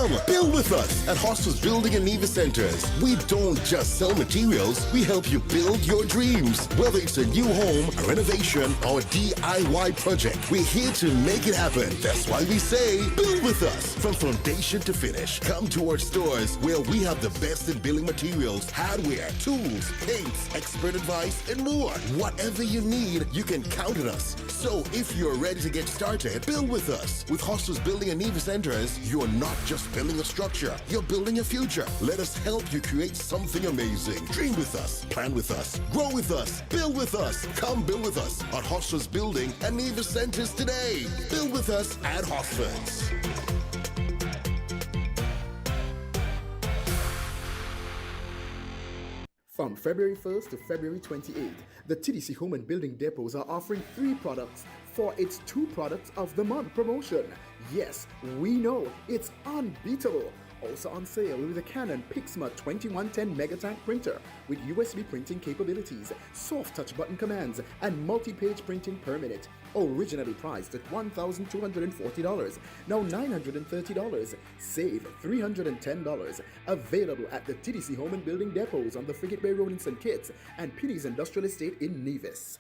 Come, build with us at Hostels Building and Neva Centers. We don't just sell materials, we help you build your dreams. Whether it's a new home, a renovation, or DIY project, we're here to make it happen. That's why we say, build with us. From foundation to finish, come to our stores where we have the best in building materials, hardware, tools, paints, expert advice, and more. Whatever you need, you can count on us. So if you're ready to get started, build with us. With Hostels Building and Neva Centers, you're not just building a structure, you're building a future. Let us help you create something amazing. Dream with us, plan with us, grow with us, build with us. Come build with us at Hostels Building and Neva Centers today. Build with us at Hostels. From February 1st to February 28th, the TDC Home and Building Depots are offering 3 products for its 2 products of the month promotion. Yes, we know it's unbeatable. Also on sale with the Canon Pixma 2110 Megatank printer with USB printing capabilities, soft touch button commands, and multi-page printing per minute. Originally priced at $1,240, now $930. Save $310. Available at the TDC Home and Building Depots on the Frigate Bay Road in St. Kitts and Penny's Industrial Estate in Nevis.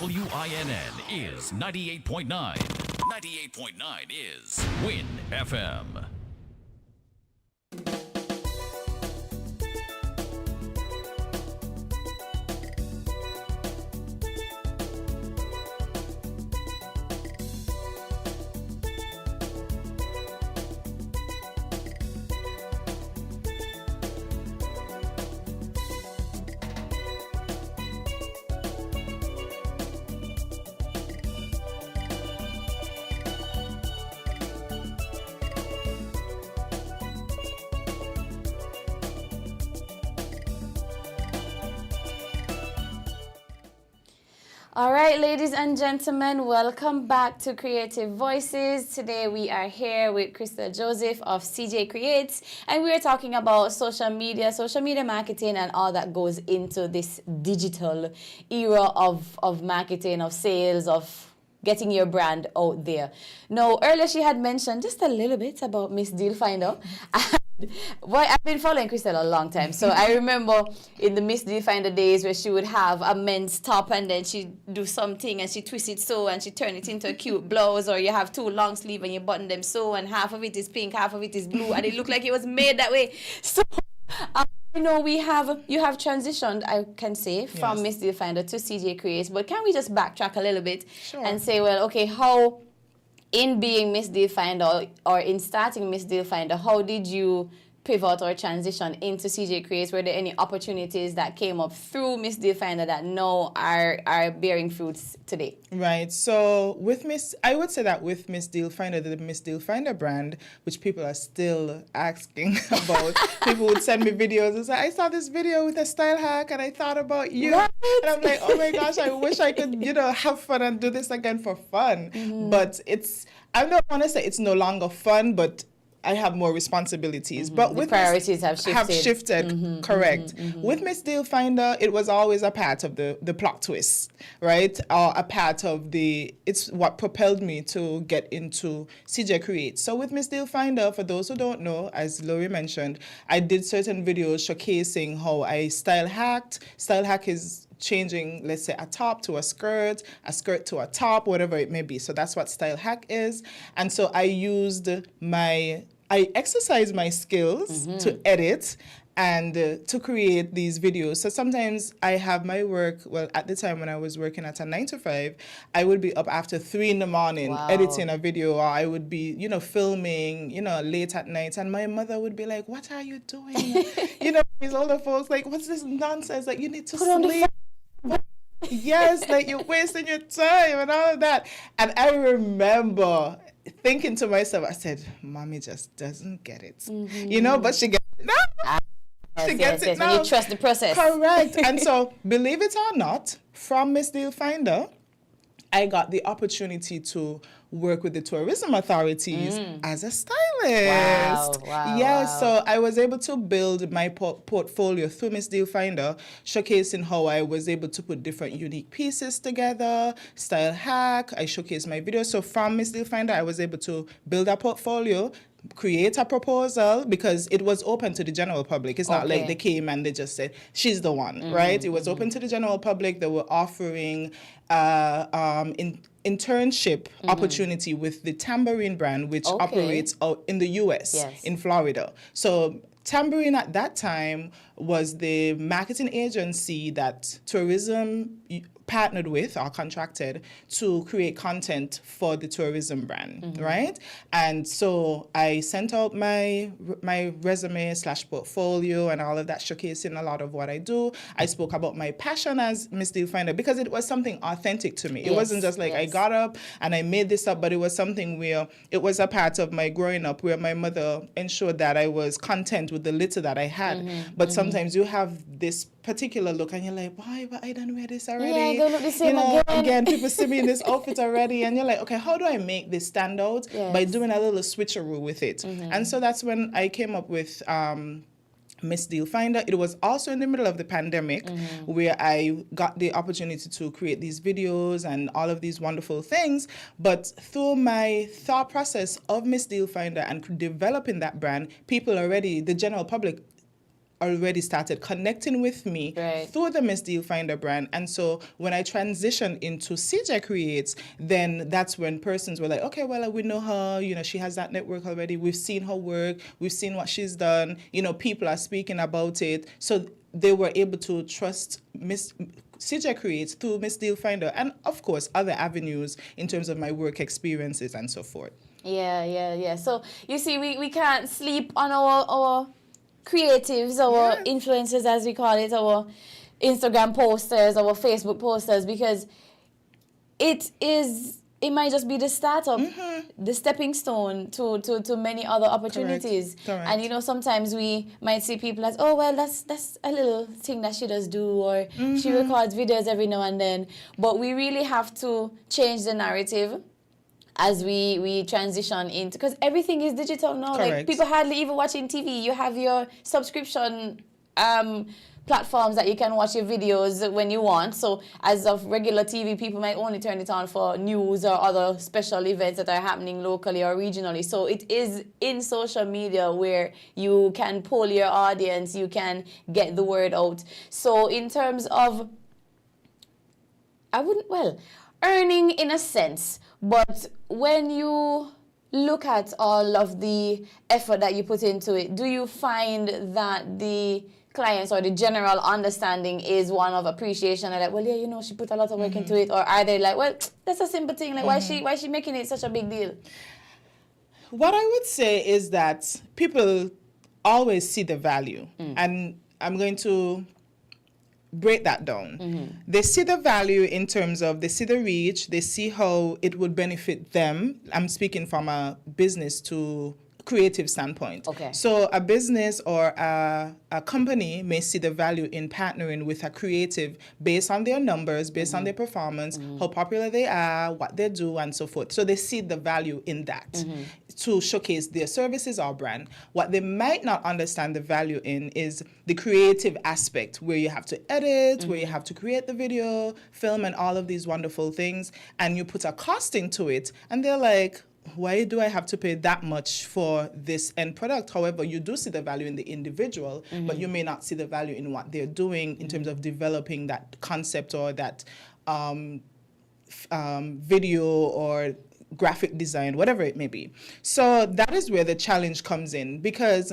WINN is 98.9. 98.9 is Win FM. All right, ladies and gentlemen, welcome back to Creative Voices. Today we are here with Crystal Joseph of CJ Creates, and we're talking about social media marketing, and all that goes into this digital era of marketing, of sales, of getting your brand out there. Now, earlier she had mentioned just a little bit about Miss Deal Finder. Boy, I've been following Crystal a long time. So I remember in the Miss Deal Finder days where she would have a men's top and then she'd do something and she twist it so and she turn it into a cute blouse, or you have 2 long sleeve and you button them so and half of it is pink, half of it is blue, and it looked like it was made that way. So I know you have transitioned, I can say, from Miss Deal Finder to CJ Creates, but can we just backtrack a little bit and say, well, okay, how in being Miss Deal Finder or in starting Miss Deal Finder, how did you pivot or transition into CJ Creates? Were there any opportunities that came up through Miss Deal Finder that now are bearing fruits today? Right. So I would say that with Miss Deal Finder, the Miss Deal Finder brand, which people are still asking about, people would send me videos and say, I saw this video with a style hack and I thought about you. Right. And I'm like, oh my gosh, I wish I could, have fun and do this again for fun. Mm-hmm. But I don't want to say it's no longer fun, but I have more responsibilities. Mm-hmm. But with priorities have shifted. Mm-hmm. Correct. Mm-hmm. With Miss Deal Finder, it was always a part of the plot twist, right? Or a part of it's what propelled me to get into CJ Creates. So with Miss Deal Finder, for those who don't know, as Lori mentioned, I did certain videos showcasing how I style hacked. Style hack is changing, let's say, a top to a skirt to a top, whatever it may be. So that's what style hack is. And so I exercise my skills to edit and to create these videos. So sometimes I have my work, well, at the time when I was working at a 9 to 5, I would be up after 3 in the morning editing a video, or I would be, filming, late at night. And my mother would be like, what are you doing? These older folks, like, what's this nonsense? Like, you need to sleep. Yes, like you're wasting your time and all of that. And I remember thinking to myself, I said, Mommy just doesn't get it. But she gets it now. She gets it When now. you trust the process. Correct. And so, believe it or not, from Miss Deal Finder, I got the opportunity to work with the tourism authorities as a stylist. Wow, Yes, so I was able to build my portfolio through Miss Deal Finder, showcasing how I was able to put different unique pieces together, style hack. I showcased my videos. So from Miss Deal Finder, I was able to build a portfolio, create a proposal, because it was open to the general public. It's not like they came and they just said, she's the one, right? It was open to the general public. They were offering internship opportunity with the Tambourine brand, which operates out in the US, in Florida. So Tambourine at that time was the marketing agency that tourism partnered with or contracted to create content for the tourism brand, right? And so I sent out my resume / portfolio and all of that, showcasing a lot of what I do. I spoke about my passion as Miss Deal Finder because it was something authentic to me. It wasn't just like I got up and I made this up, but it was something where it was a part of my growing up where my mother ensured that I was content with the little that I had. But sometimes you have this particular look and you're like, why, but I done wear this already? Yeah, I don't look the same again. People see me in this outfit already and you're like, okay, how do I make this stand out? By doing a little switcheroo with it. And so that's when I came up with Miss Deal Finder. It was also in the middle of the pandemic where I got the opportunity to create these videos and all of these wonderful things. But through my thought process of Miss Deal Finder and developing that brand, people already, the general public, already started connecting with me through the Miss Deal Finder brand. And so when I transitioned into CJ Creates, then that's when persons were like, okay, well, we know her, she has that network already. We've seen her work. We've seen what she's done. People are speaking about it. So they were able to trust CJ Creates through Miss Deal Finder and, of course, other avenues in terms of my work experiences and so forth. Yeah. So, you see, we can't sleep on our creatives, our influencers, as we call it, our Instagram posters, our Facebook posters, because it might just be the startup, the stepping stone to many other opportunities. Correct. And sometimes we might see people as, oh well, that's a little thing that she does do, or she records videos every now and then. But we really have to change the narrative as we transition into, because everything is digital now. Correct. Like, people hardly even watching TV. You have your subscription platforms that you can watch your videos when you want. So as of regular TV, people might only turn it on for news or other special events that are happening locally or regionally. So it is in social media where you can poll your audience, you can get the word out. So in terms of, earning in a sense, but when you look at all of the effort that you put into it, do you find that the clients or the general understanding is one of appreciation and like, well, yeah, she put a lot of work into it? Or are they like, well, that's a simple thing, like why is she making it such a big deal? What I would say is that people always see the value, and I'm going to break that down. They see the value in terms of, they see the reach, they see how it would benefit them. I'm speaking from a business to creative standpoint. Okay. So a business or a company may see the value in partnering with a creative based on their numbers, based on their performance, how popular they are, what they do, and so forth. So they see the value in that to showcase their services or brand. What they might not understand the value in is the creative aspect, where you have to edit, where you have to create the video, film, and all of these wonderful things, and you put a costing to it, and they're like, why do I have to pay that much for this end product? However, you do see the value in the individual, but you may not see the value in what they're doing in terms of developing that concept or that video or graphic design, whatever it may be. So that is where the challenge comes in, because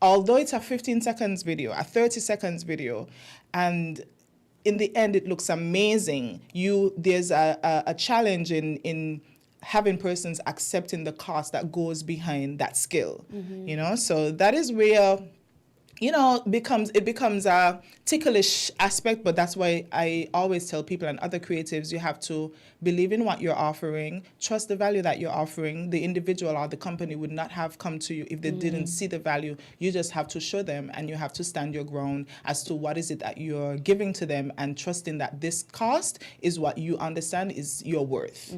although it's a 15 seconds video, a 30 seconds video, and in the end it looks amazing, there's a challenge in having persons accepting the cost that goes behind that skill, So that is where becomes a ticklish aspect, but that's why I always tell people and other creatives, you have to believe in what you're offering, trust the value that you're offering. The individual or the company would not have come to you if they didn't see the value. You just have to show them, and you have to stand your ground as to what is it that you're giving to them, and trusting that this cost is what you understand is your worth.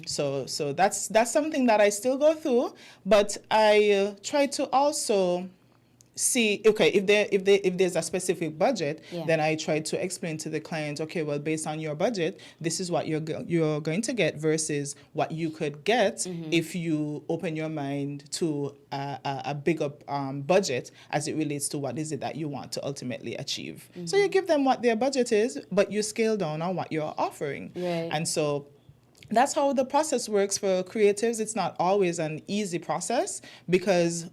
So that's something that I still go through, but I try to also see, okay, if there's a specific budget, then I try to explain to the client, okay, well, based on your budget, this is what you're going to get versus what you could get if you open your mind to a bigger budget as it relates to what is it that you want to ultimately achieve. So you give them what their budget is, but you scale down on what you're offering. Right. And so that's how the process works for creatives. It's not always an easy process because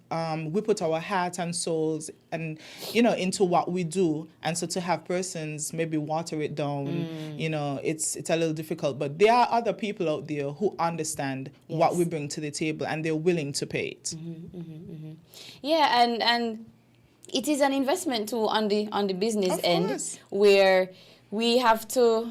we put our heart and souls and into what we do, and so to have persons maybe water it down, it's a little difficult. But there are other people out there who understand what we bring to the table, and they're willing to pay it. Yeah, and it is an investment too on the business end, course. where we have to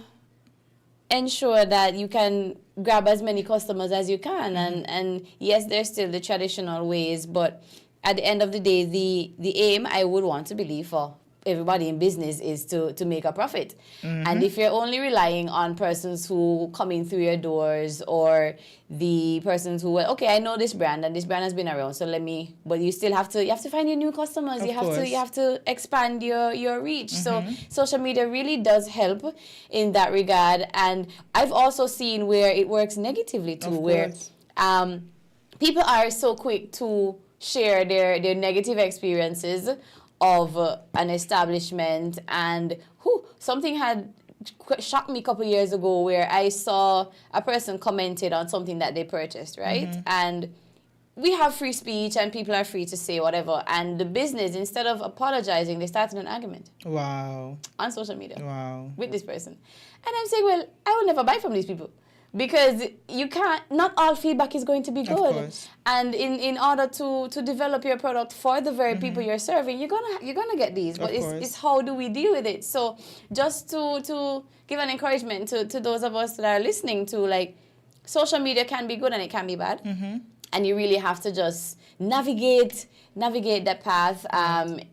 ensure that you can grab as many customers as you can, and yes, there's still the traditional ways, but at the end of the day, the aim, I would want to believe, for everybody in business is to make a profit. And if you're only relying on persons who come in through your doors, or the persons who, okay, I know this brand and this brand has been around, so but you still have to find your new customers. You have to expand your reach. So social media really does help in that regard. And I've also seen where it works negatively too, where people are so quick to share their negative experiences of an establishment. And something had shocked me a couple years ago, where I saw a person commented on something that they purchased, right? And we have free speech and people are free to say whatever. And the business, instead of apologizing, they started an argument. Wow. On social media. Wow. With this person. And I'm saying, well, I will never buy from these people. Because you can't, not all feedback is going to be good. Of course. And in order to develop your product for the very people you're serving, you're gonna get these. But it's how do we deal with it? So just to give an encouragement to those of us that are listening to, like, social media can be good and it can be bad. And you really have to just navigate that path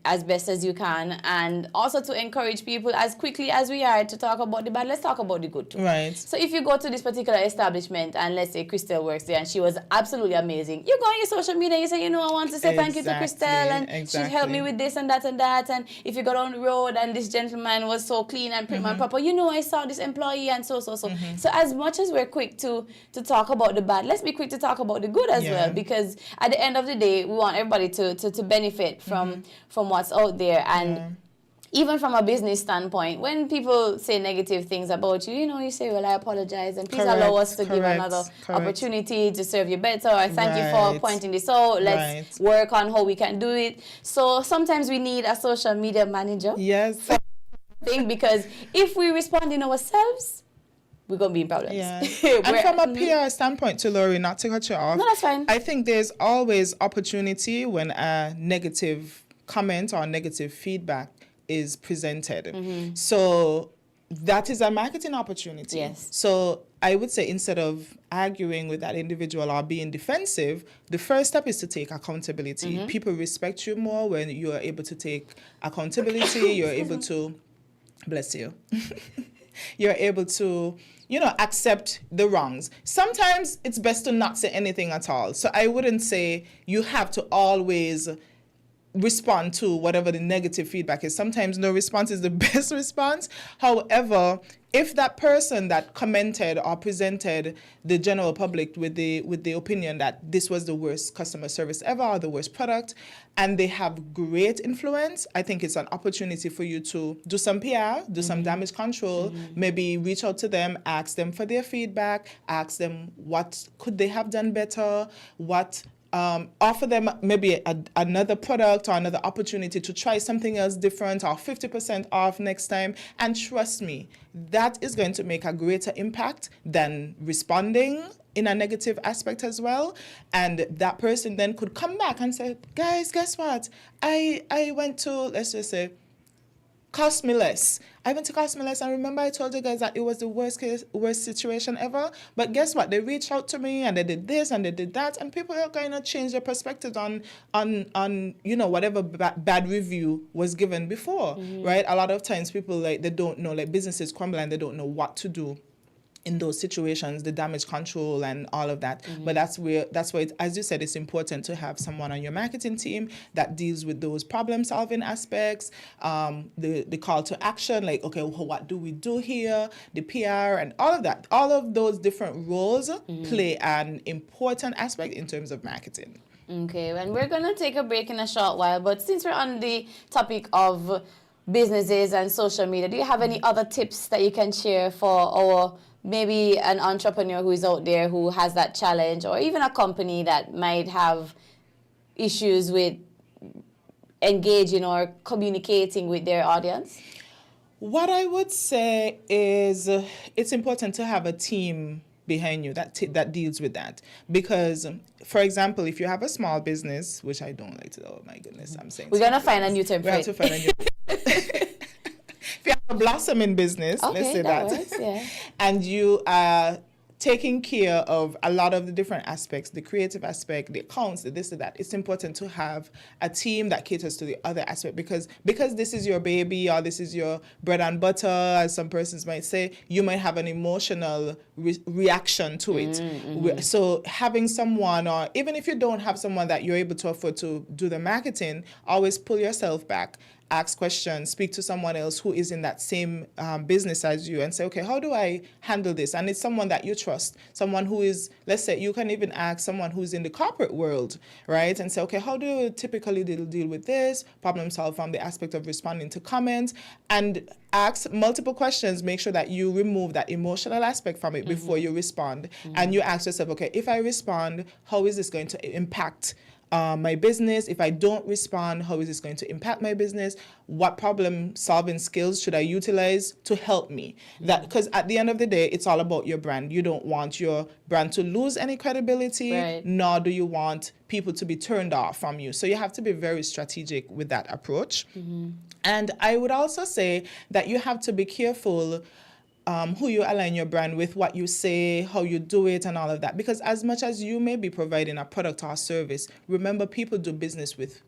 as best as you can, and also to encourage people, as quickly as we are to talk about the bad, let's talk about the good too. Right. So if you go to this particular establishment and let's say Christelle works there and she was absolutely amazing, you go on your social media and you say, I want to say thank you to Christelle, and she helped me with this and that and that. And if you go down the road and this gentleman was so clean and prim and proper, I saw this employee and so. So as much as we're quick to talk about the bad, let's be quick to talk about the good as well, because at the end of the day, we want everybody to benefit from what's out there. And even from a business standpoint, when people say negative things about you, you say, well, I apologize, and please allow us to give another opportunity to serve you better, or thank you for pointing this out. Let's work on how we can do it. So sometimes we need a social media manager. Yes. Because if we respond in ourselves, we're going to be in problems. Yeah. And from a PR standpoint, to Laurie, not to cut you off. No, that's fine. I think there's always opportunity when a negative comment or negative feedback is presented. So that is a marketing opportunity. Yes. So I would say, instead of arguing with that individual or being defensive, the first step is to take accountability. People respect you more when you are able to take accountability. You're able to, bless you. You're able to, accept the wrongs. Sometimes it's best to not say anything at all. So I wouldn't say you have to always respond to whatever the negative feedback is. Sometimes no response is the best response. However, if that person that commented or presented the general public with the opinion that this was the worst customer service ever, or the worst product, and they have great influence, I think it's an opportunity for you to do some PR, do some damage control, maybe reach out to them, ask them for their feedback, ask them what could they have done better, offer them maybe another product or another opportunity to try something else different, or 50% off next time. And trust me, that is going to make a greater impact than responding in a negative aspect as well. And that person then could come back and say, guys, guess what? I went to, let's just say, Cost Me Less. I went to Cost Me Less, and remember I told you guys that it was the worst situation ever. But guess what? They reached out to me and they did this and they did that, and people are kind of change their perspectives on whatever bad review was given before, right? A lot of times people they don't know, businesses crumble and they don't know what to do in those situations, the damage control and all of that. But that's why, as you said, it's important to have someone on your marketing team that deals with those problem-solving aspects, the call to action, okay, what do we do here, the PR and all of that. All of those different roles play an important aspect in terms of marketing. Okay, and we're going to take a break in a short while, but since we're on the topic of businesses and social media, do you have any other tips that you can share for our maybe an entrepreneur who is out there who has that challenge, or even a company that might have issues with engaging or communicating with their audience? What I would say is it's important to have a team behind you that deals with that. Because, for example, if you have a small business, which I don't like to, oh my goodness, I'm saying we're going to find a new term for it. We have to find a new If you have a blossoming business, okay, let's say that, works, yeah. and you are taking care of a lot of the different aspects, the creative aspect, the accounts, the this, the that, it's important to have a team that caters to the other aspect, because this is your baby or this is your bread and butter, as some persons might say, you might have an emotional reaction to it. So having someone, or even if you don't have someone that you're able to afford to do the marketing, always pull yourself back, ask questions, speak to someone else who is in that same business as you and say, okay, how do I handle this? And it's someone that you trust, someone who is, let's say, you can even ask someone who's in the corporate world, right? And say, okay, how do you typically deal with this? Problem solve from the aspect of responding to comments, and ask multiple questions. Make sure that you remove that emotional aspect from it before you respond. And you ask yourself, okay, if I respond, how is this going to impact my business? If I don't respond, how is this going to impact my business? What problem solving skills should I utilize to help me? That, because at the end of the day, it's all about your brand. You don't want your brand to lose any credibility, right, nor do you want people to be turned off from you. So you have to be very strategic with that approach. And I would also say that you have to be careful who you align your brand with, what you say, how you do it, and all of that. Because as much as you may be providing a product or service, remember, people do business with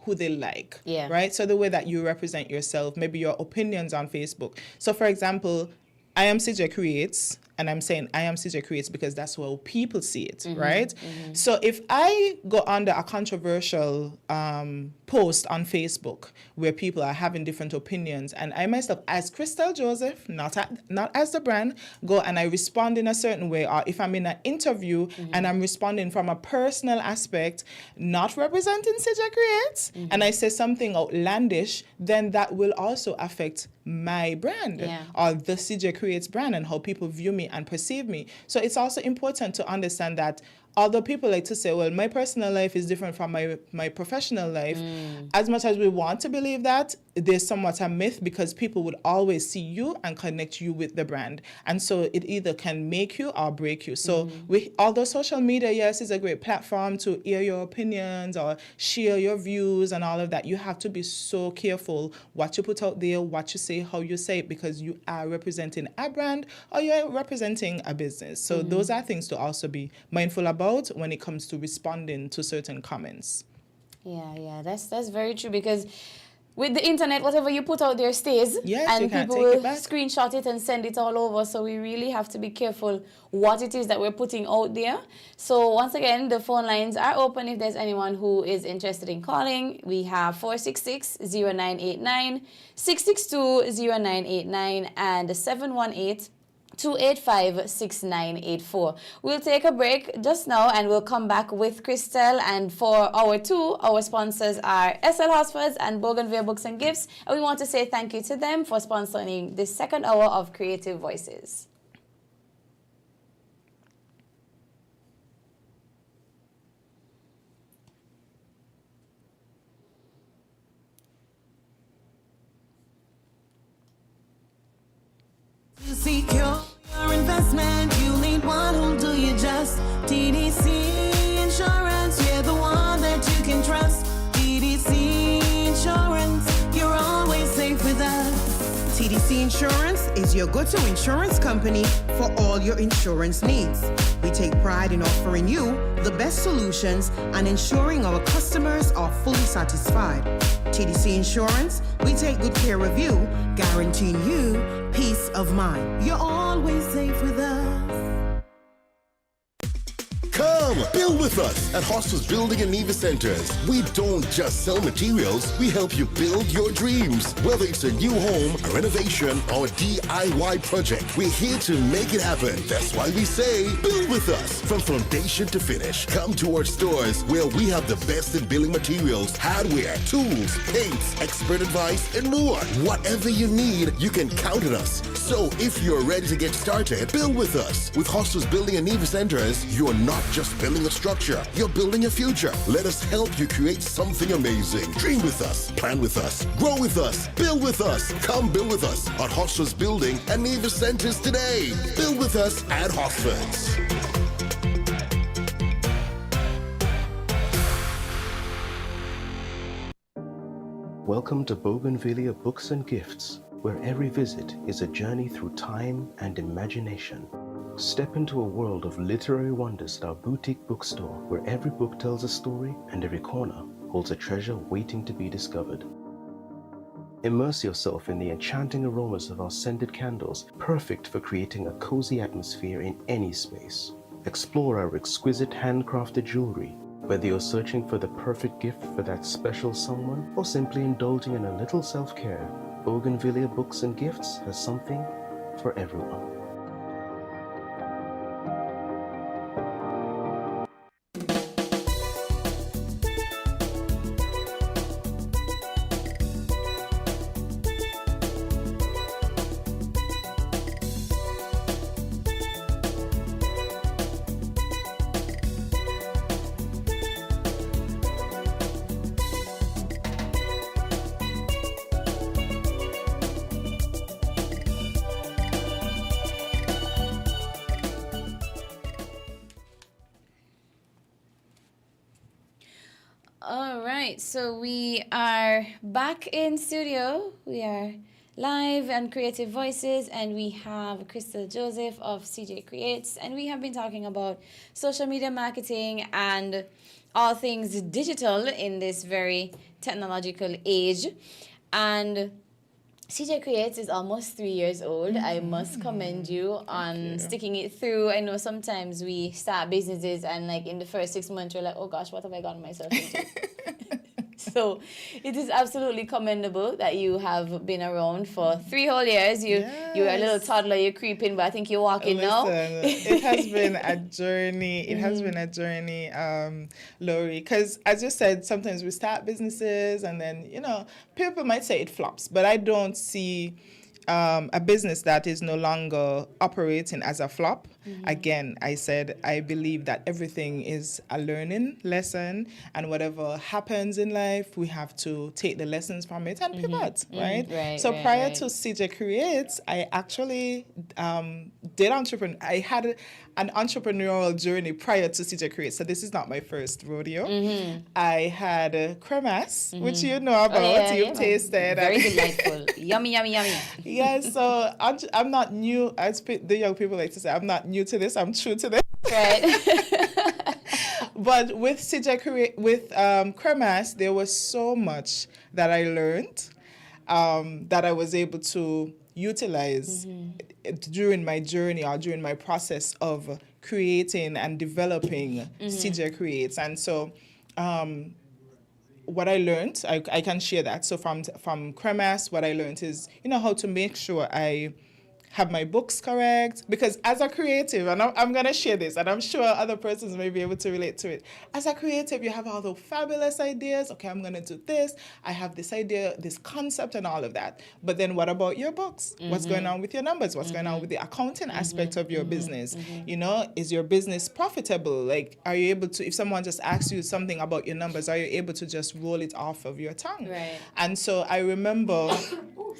who they like, right? So the way that you represent yourself, maybe your opinions on Facebook. So for example, I am CJ Creates, and I'm saying I am CJ Creates because that's how people see it, right? So if I go under a controversial post on Facebook where people are having different opinions, and I myself, as Crystal Joseph, not as the brand, go and I respond in a certain way, or if I'm in an interview and I'm responding from a personal aspect, not representing CJ Creates, and I say something outlandish, then that will also affect my brand or the CJ Creates brand and how people view me and perceive me. So it's also important to understand that although people like to say, well, my personal life is different from my professional life, as much as we want to believe that, there's somewhat a myth, because people would always see you and connect you with the brand. And so it either can make you or break you. So although social media, yes, is a great platform to hear your opinions or share your views and all of that, you have to be so careful what you put out there, what you say, how you say it, because you are representing a brand or you're representing a business. So those are things to also be mindful about when it comes to responding to certain comments. Yeah, that's very true, because with the internet, whatever you put out there stays, yes, and people will screenshot it and send it all over. So we really have to be careful what it is that we're putting out there. So once again, the phone lines are open if there's anyone who is interested in calling. We have 466-0989, 662-0989, and 718-285-6984. We'll take a break just now and we'll come back with Crystal. And for hour 2, our sponsors are SL Hosford's and Bougainville Books and Gifts. And we want to say thank you to them for sponsoring this second hour of Creative Voices. Secure your investment, you need one who'll do you just. Insurance is your go-to insurance company for all your insurance needs. We take pride in offering you the best solutions and ensuring our customers are fully satisfied. TDC Insurance, we take good care of you, guaranteeing you peace of mind. You're always safe with us. Come, build with us at Hostels Building and Neva Centers. We don't just sell materials, we help you build your dreams. Whether it's a new home, a renovation, or DIY project, we're here to make it happen. That's why we say, build with us. From foundation to finish, come to our stores where we have the best in building materials, hardware, tools, paints, expert advice, and more. Whatever you need, you can count on us. So if you're ready to get started, build with us. With Hostels Building and Neva Centers, you're not just building a structure, you're building a future. Let us help you create something amazing. Dream with us, plan with us, grow with us, build with us. Come build with us at Hostels Building and Neva Centers today. Build with us at Hostels. Welcome to Bougainvillea Books and Gifts, where every visit is a journey through time and imagination. Step into a world of literary wonders at our boutique bookstore, where every book tells a story and every corner holds a treasure waiting to be discovered. Immerse yourself in the enchanting aromas of our scented candles, perfect for creating a cozy atmosphere in any space. Explore our exquisite handcrafted jewelry. Whether you're searching for the perfect gift for that special someone or simply indulging in a little self-care, Bougainvillea Books and Gifts has something for everyone. All right, so we are back in studio. We are live and Creative Voices, and we have Crystal Joseph of CJ Creates, and we have been talking about social media marketing and all things digital in this very technological age. And CJ Creates is almost 3 years old. I must commend you on sticking it through. I know sometimes we start businesses and like in the first 6 months you're like, oh gosh, what have I gotten myself into? So it is absolutely commendable that you have been around for 3 whole years. You were a little toddler, you're creeping, but I think you're walking now. It has been a journey. It has been a journey, Lori, because as you said, sometimes we start businesses and then, you know, people might say it flops, but I don't see a business that is no longer operating as a flop. Again, I said I believe that everything is a learning lesson, and whatever happens in life, we have to take the lessons from it and pivot, right? So prior to CJ Creates, I actually did entrepreneur. I had an entrepreneurial journey prior to CJ Creates, so this is not my first rodeo. I had Cremas, which you know about, you've tasted. Very delightful. Yummy, yummy, yummy. Yes, so I'm not new, as the young people like to say, I'm not new to this, I'm true to this. Right. But with Cremas, there was so much that I learned that I was able to utilize during my journey or during my process of creating and developing CJ Creates. And so what I learned, I can share that. So from Cremas, what I learned is, you know, how to make sure I have my books correct, because as a creative, and I'm going to share this, and I'm sure other persons may be able to relate to it. As a creative, you have all the fabulous ideas. Okay, I'm going to do this. I have this idea, this concept, and all of that. But then what about your books? What's going on with your numbers? What's going on with the accounting aspect of your business? You know, is your business profitable? Like, are you able to, if someone just asks you something about your numbers, are you able to just roll it off of your tongue? Right. And so I remember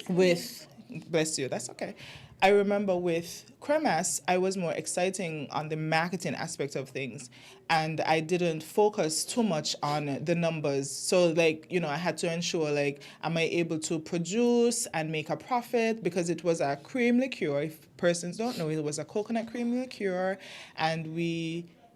with Bless you. That's okay. I remember with Cremas, I was more exciting on the marketing aspect of things, and I didn't focus too much on the numbers. So, like, you know, I had to ensure, like, am I able to produce and make a profit? Because it was a cream liqueur. If persons don't know, it was a coconut cream liqueur, and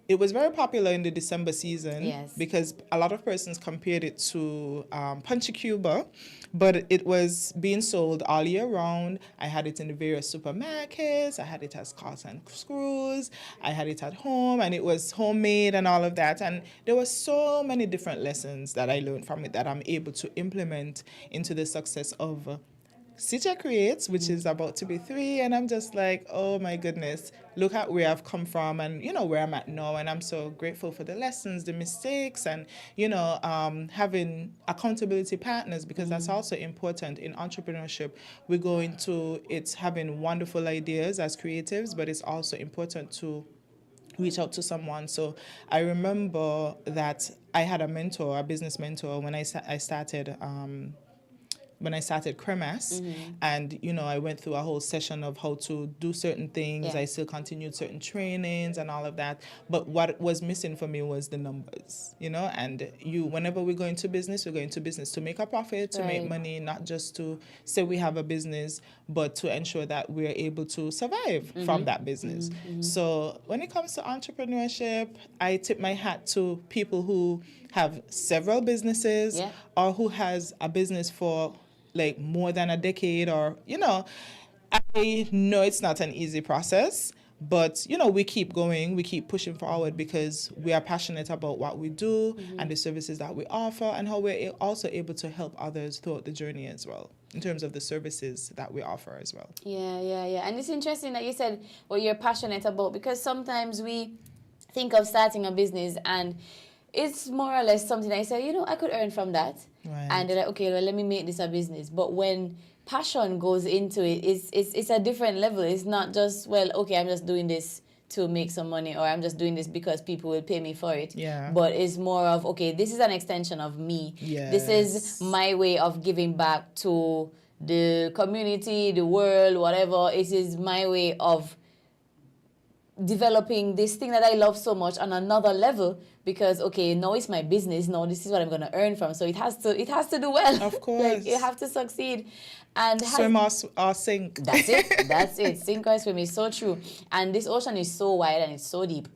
it was very popular in the December season. Yes. Because a lot of persons compared it to Punch Cuba, but it was being sold all year round. I had it in the various supermarkets. I had it as Carts and Screws. I had it at home, and it was homemade and all of that. And there were so many different lessons that I learned from it that I'm able to implement into the success of CJ Creates, which is about to be 3, and I'm just like, oh my goodness, look at where I've come from and, you know, where I'm at now. And I'm so grateful for the lessons, the mistakes, and, you know, having accountability partners, because that's also important in entrepreneurship. We go into it having wonderful ideas as creatives, but it's also important to reach out to someone. So I remember that I had a mentor, a business mentor, when I started Cremas, and, you know, I went through a whole session of how to do certain things. Yeah. I still continued certain trainings and all of that. But what was missing for me was the numbers, you know, and whenever we go into business, we're going to business to make a profit, to make money, not just to say we have a business, but to ensure that we're able to survive from that business. So when it comes to entrepreneurship, I tip my hat to people who have several businesses or who has a business for like more than a decade, or, you know, I know it's not an easy process, but, you know, we keep going, we keep pushing forward because we are passionate about what we do and the services that we offer, and how we're also able to help others throughout the journey as well, in terms of the services that we offer as well. Yeah. And it's interesting that you said what you're passionate about, because sometimes we think of starting a business and it's more or less something I say, you know, I could earn from that. Right. And they're like, okay, well, let me make this a business. But when passion goes into it, it's a different level. It's not just, well, okay, I'm just doing this to make some money, or I'm just doing this because people will pay me for it. Yeah. But it's more of, okay, this is an extension of me. Yes. This is my way of giving back to the community, the world, whatever. It is my way of developing this thing that I love so much on another level, because, okay, now it's my business, now this is what I'm going to earn from, so it has to do well. Of course. Like, you have to succeed. And Swim or sink. That's it. Sink or swim is so true. And this ocean is so wide and it's so deep.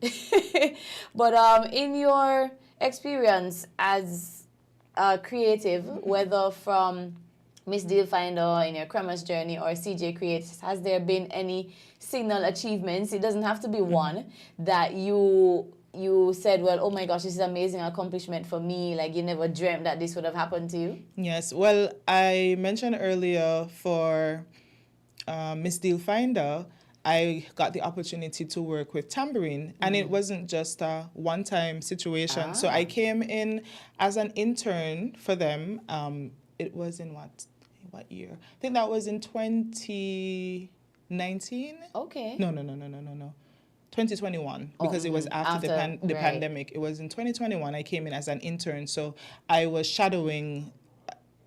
But in your experience as a creative, whether from Miss Deal Finder in your Cremas journey or CJ Creates, has there been any signal achievements? It doesn't have to be one that you said, well, oh my gosh, this is an amazing accomplishment for me. Like, you never dreamt that this would have happened to you? Yes. Well, I mentioned earlier for Miss Deal Finder, I got the opportunity to work with Tambourine, and it wasn't just a one-time situation. So I came in as an intern for them. It was in what year? I think that was in 2019. Okay. No. 2021, because it was after the pandemic. It was in 2021 I came in as an intern, so I was shadowing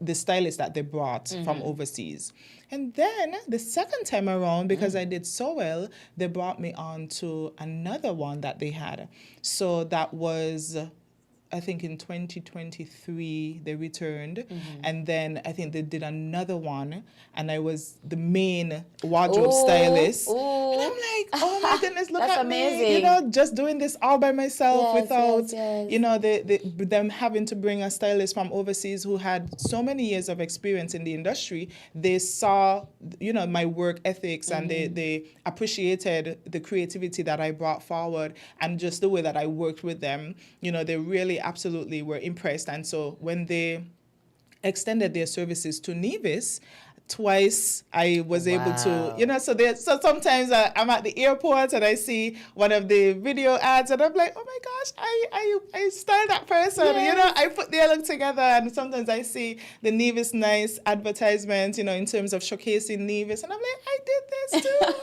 the stylist that they brought from overseas. And then the second time around, because I did so well, they brought me on to another one that they had. So that was, I think in 2023 they returned, and then I think they did another one, and I was the main wardrobe stylist. And I'm like, oh my goodness, look That's at amazing. me, you know, just doing this all by myself without, yes. you know, them having to bring a stylist from overseas who had so many years of experience in the industry. They saw, you know, my work ethics, and they appreciated the creativity that I brought forward, and just the way that I worked with them. You know, they really absolutely were impressed. And so when they extended their services to Nevis, twice I was able to, you know, so sometimes I'm at the airport and I see one of the video ads and I'm like, oh my gosh, I styled that person, you know, I put their look together. And sometimes I see the Nevis Nice advertisement, you know, in terms of showcasing Nevis, and I'm like, I did this too.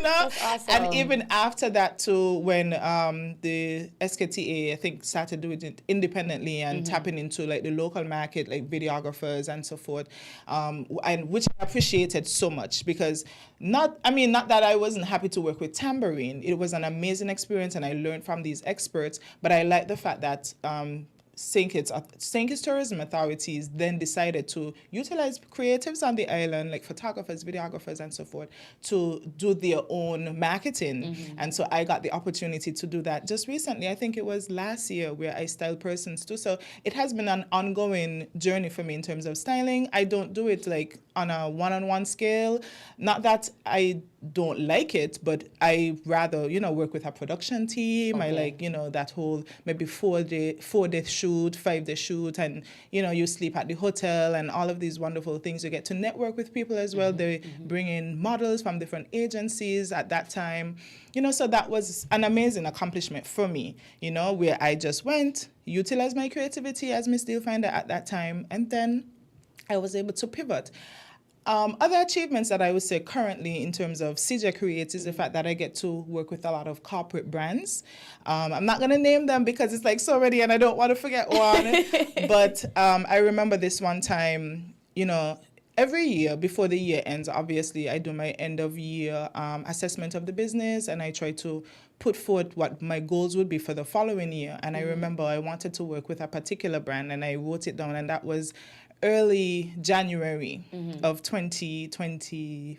That's awesome. And even after that too, when the SKTA I think started doing it independently and tapping into like the local market, like videographers and so forth, and which I appreciated so much, because not that I wasn't happy to work with Tambourine. It was an amazing experience and I learned from these experts, but I like the fact that St. Kitts Tourism Authorities then decided to utilize creatives on the island, like photographers, videographers, and so forth, to do their own marketing. And so I got the opportunity to do that just recently. I think it was last year, where I styled persons too. So it has been an ongoing journey for me in terms of styling. I don't do it like on a one-on-one scale. Not that I don't like it, but I rather, work with a production team. Okay. I like, that whole maybe 4-day shoot, 5-day shoot, and, you sleep at the hotel and all of these wonderful things. You get to network with people as well. They bring in models from different agencies at that time. So that was an amazing accomplishment for me, where I just went, utilized my creativity as Miss Dealfinder at that time, and then I was able to pivot. Other achievements that I would say currently in terms of CJ Creates is the fact that I get to work with a lot of corporate brands. I'm not going to name them because it's like so many and I don't want to forget one. But I remember this one time, every year before the year ends, obviously I do my end of year assessment of the business, and I try to put forth what my goals would be for the following year. And I remember I wanted to work with a particular brand, and I wrote it down, and that was early January of 2025.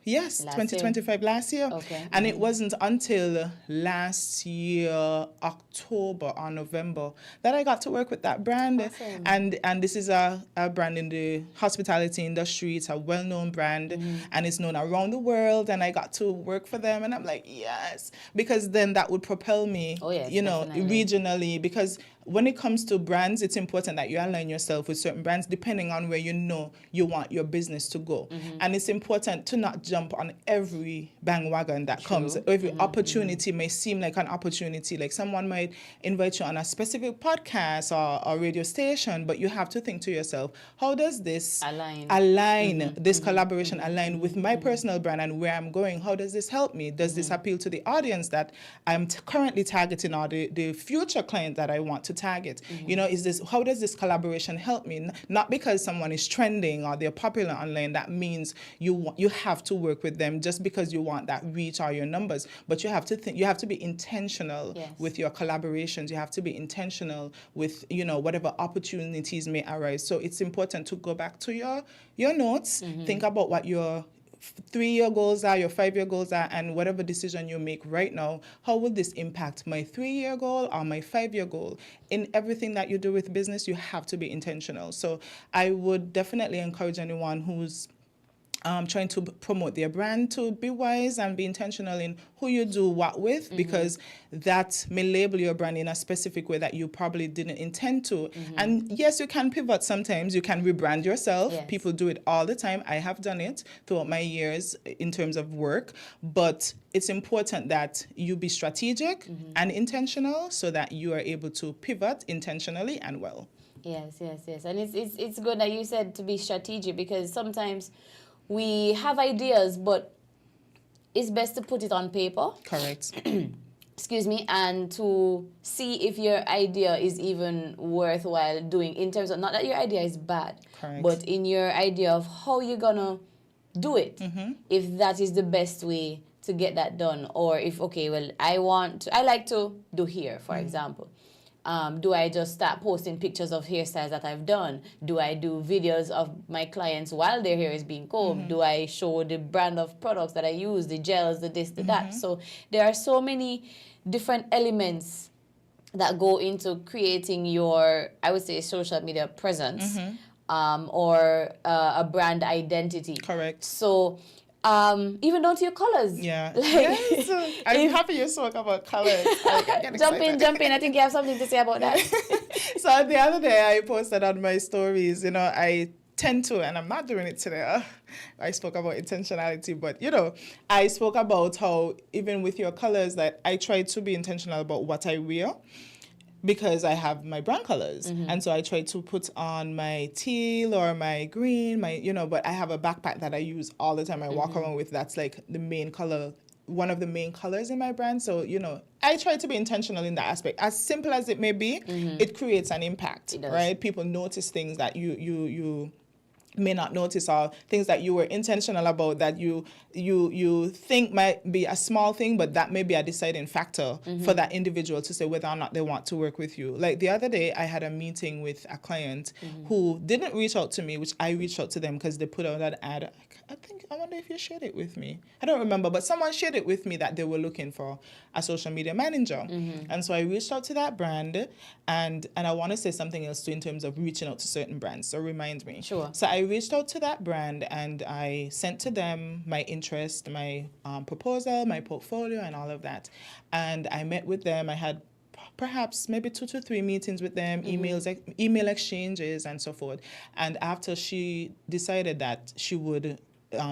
Yes, 2025, last year. Okay. And it wasn't until last year, October or November, that I got to work with that brand. Awesome. And this is a brand in the hospitality industry. It's a well-known brand, and it's known around the world. And I got to work for them, and I'm like, yes, because then that would propel me, definitely. regionally, because when it comes to brands, it's important that you align yourself with certain brands depending on where you want your business to go. And it's important to not jump on every bandwagon that comes. Every opportunity may seem like an opportunity. Like someone might invite you on a specific podcast or radio station, but you have to think to yourself, how does this align this collaboration align with my personal brand and where I'm going? How does this help me? Does this appeal to the audience that I'm currently targeting, or the future client that I want to target? How does this collaboration help me? Not because someone is trending or they're popular online, that means you have to work with them just because you want that reach or your numbers. But you have to think, you have to be intentional with your collaborations. You have to be intentional with whatever opportunities may arise. So it's important to go back to your notes, think about what your 3-year goals are, your 5-year goals are, and whatever decision you make right now, how will this impact my 3-year goal or my 5-year goal? In everything that you do with business, you have to be intentional. So I would definitely encourage anyone who's trying to promote their brand to be wise and be intentional in who you do what with, because that may label your brand in a specific way that you probably didn't intend to. And yes, you can pivot sometimes. You can rebrand yourself. Yes. People do it all the time. I have done it throughout my years in terms of work, but it's important that you be strategic and intentional so that you are able to pivot intentionally and well. Yes. And it's good that you said to be strategic, because sometimes we have ideas, but it's best to put it on paper. Correct. Excuse me, and to see if your idea is even worthwhile doing, in terms of, not that your idea is bad, Correct. but in your idea of how you're gonna do it, if that is the best way to get that done, or if, I like to do hair, for example. Do I just start posting pictures of hairstyles that I've done? Do I do videos of my clients while their hair is being combed? Do I show the brand of products that I use, the gels, the this, the that? So there are so many different elements that go into creating your, I would say, social media presence, or a brand identity. Correct. So even down to your colors. Yeah. Like, I'm happy you spoke about colors. Jump in. I think you have something to say about that. So the other day I posted on my stories, I tend to, and I'm not doing it today. I spoke about intentionality, but I spoke about how even with your colors, that I try to be intentional about what I wear. because I have my brand colors. And so I try to put on my teal or my green, but I have a backpack that I use all the time. I walk around with, that's like the main color, one of the main colors in my brand. So, I try to be intentional in that aspect. As simple as it may be, it creates an impact, right? People notice things that you may not notice, or things that you were intentional about that you think might be a small thing, but that may be a deciding factor for that individual to say whether or not they want to work with you. Like the other day, I had a meeting with a client who didn't reach out to me, which I reached out to them because they put out that ad. I wonder if you shared it with me. I don't remember, but someone shared it with me that they were looking for a social media manager. And so I reached out to that brand, and I want to say something else too in terms of reaching out to certain brands, so remind me. Sure. So I reached out to that brand and I sent to them my interest, my proposal, my portfolio, and all of that. And I met with them. I had perhaps maybe 2 to 3 meetings with them, email exchanges, and so forth. And after she decided that she would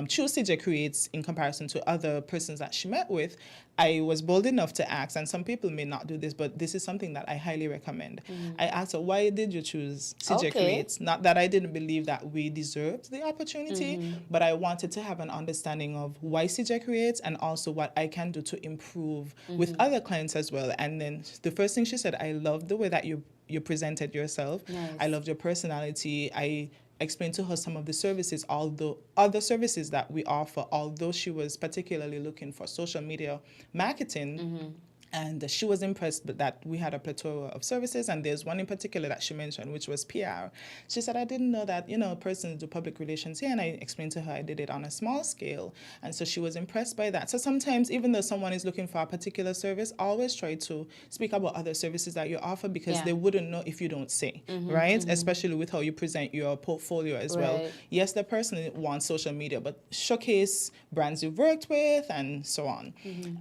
choose CJ Creates in comparison to other persons that she met with, I was bold enough to ask, and some people may not do this, but this is something that I highly recommend. I asked her, why did you choose CJ Creates? Not that I didn't believe that we deserved the opportunity, but I wanted to have an understanding of why CJ Creates and also what I can do to improve with other clients as well. And then the first thing she said, I love the way that you presented yourself. Nice. I loved your personality. I explained to her some of the services, although other services that we offer, although she was particularly looking for social media marketing. And she was impressed that we had a plethora of services, and there's one in particular that she mentioned, which was PR. She said, I didn't know that, persons do public relations here, and I explained to her I did it on a small scale, and so she was impressed by that. So sometimes, even though someone is looking for a particular service, always try to speak about other services that you offer, because they wouldn't know if you don't say, right? Especially with how you present your portfolio as well. Yes, the person wants social media, but showcase brands you've worked with and so on.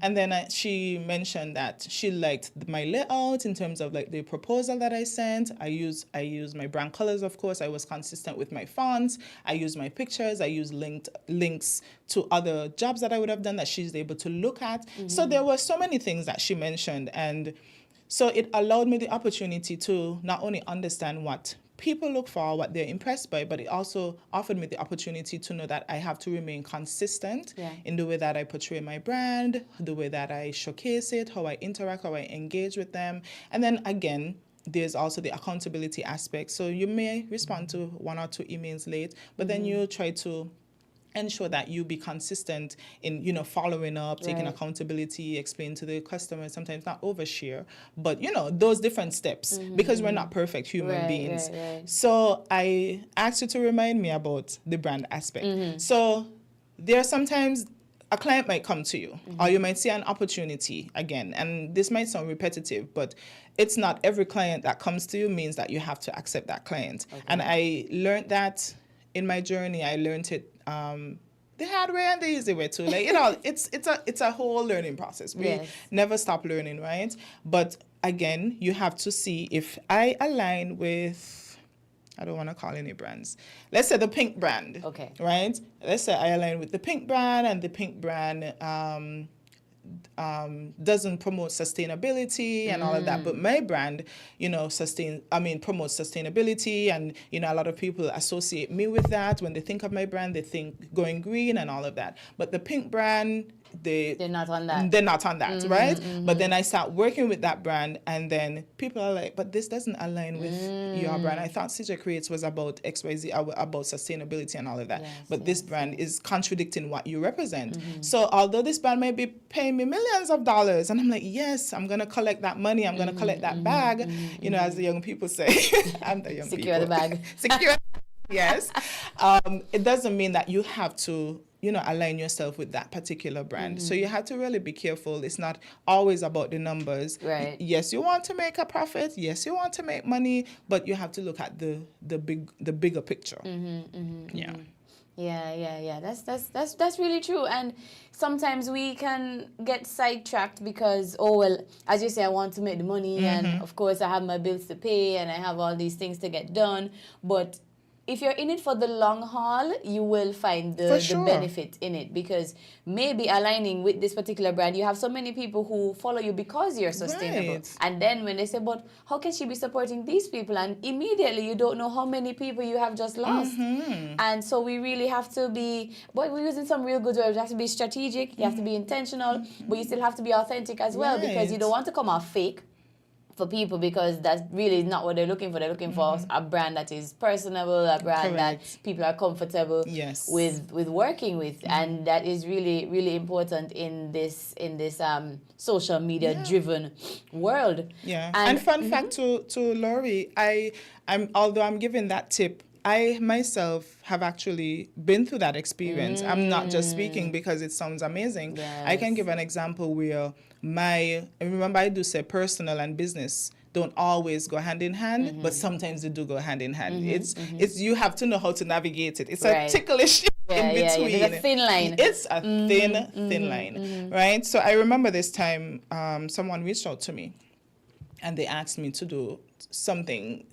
And then she mentioned that she liked my layout in terms of like the proposal that I sent. I use my brand colors, of course. I was consistent with my fonts. I use my pictures. I use links to other jobs that I would have done that she's able to look at. So there were so many things that she mentioned, and so it allowed me the opportunity to not only understand what people look for, what they're impressed by, but it also offered me the opportunity to know that I have to remain consistent in the way that I portray my brand, the way that I showcase it, how I interact, how I engage with them. And then again, there's also the accountability aspect. So you may respond to 1 or 2 emails late, but then you try to ensure that you be consistent in, following up, taking accountability, explain to the customer, sometimes not overshare, but, those different steps, because we're not perfect human beings. So I asked you to remind me about the brand aspect. So there are sometimes a client might come to you, or you might see an opportunity again, and this might sound repetitive, but it's not every client that comes to you means that you have to accept that client. And I learned that in my journey. I learned it the hard way and the easy way too. Like, it's a whole learning process. We never stop learning, right? But again, you have to see if I align with, I don't want to call any brands. Let's say the pink brand. Okay. Right? Let's say I align with the pink brand, and the pink brand doesn't promote sustainability and all of that, but my brand, promotes sustainability, and a lot of people associate me with that. When they think of my brand, they think going green and all of that. But the pink brand, they're not on that. They're not on that, right? But then I start working with that brand, and then people are like, but this doesn't align with your brand. I thought CJ Creates was about XYZ, about sustainability and all of that. But this brand is contradicting what you represent. So although this brand may be paying me millions of dollars, and I'm like, yes, I'm going to collect that money. I'm going to collect that bag, as the young people say. I'm the young people. Secure the bag. Secure. Yes. It doesn't mean that you have to align yourself with that particular brand. So you have to really be careful. It's not always about the numbers. Right. Yes, you want to make a profit. Yes, you want to make money, but you have to look at the bigger picture. Yeah. Yeah. That's really true. And sometimes we can get sidetracked because, as you say, I want to make the money, and of course I have my bills to pay, and I have all these things to get done. But if you're in it for the long haul, you will find For the sure. benefit in it, because maybe aligning with this particular brand, you have so many people who follow you because you're sustainable. Right. And then when they say, but how can she be supporting these people? And immediately you don't know how many people you have just lost. And so we really have to be, but we're using some real good words. You have to be strategic, you have to be intentional, but you still have to be authentic as well, because you Right. don't want to come off fake for people, because that's really not what they're looking for. They're looking for a brand that is personable, a brand that Correct. people are comfortable Yes. with working with, and that is really, really important in this social media driven world. Yeah. And- And fun fact to Laurie, although I'm giving that tip, I myself have actually been through that experience. I'm not just speaking because it sounds amazing. I can Yes. give an example where remember I do say personal and business don't always go hand in hand, but sometimes they do go hand in hand. It's you have to know how to navigate it. It's Right. a ticklish in between. There's a thin line. It's a thin line, right? So I remember this time someone reached out to me and they asked me to do something.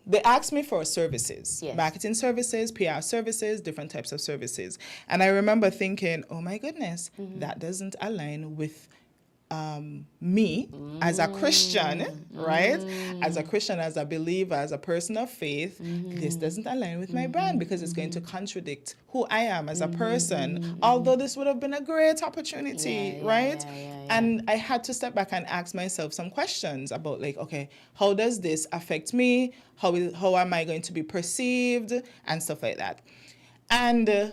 They asked me for services, Yes. marketing services, PR services, different types of services. And I remember thinking, oh my goodness, that doesn't align with me as a Christian, right? As a Christian, as a believer, as a person of faith, this doesn't align with my brand because it's going to contradict who I am as a person, although this would have been a great opportunity, right? And I had to step back and ask myself some questions about like, okay, how does this affect me? How am I going to be perceived? And stuff like that. And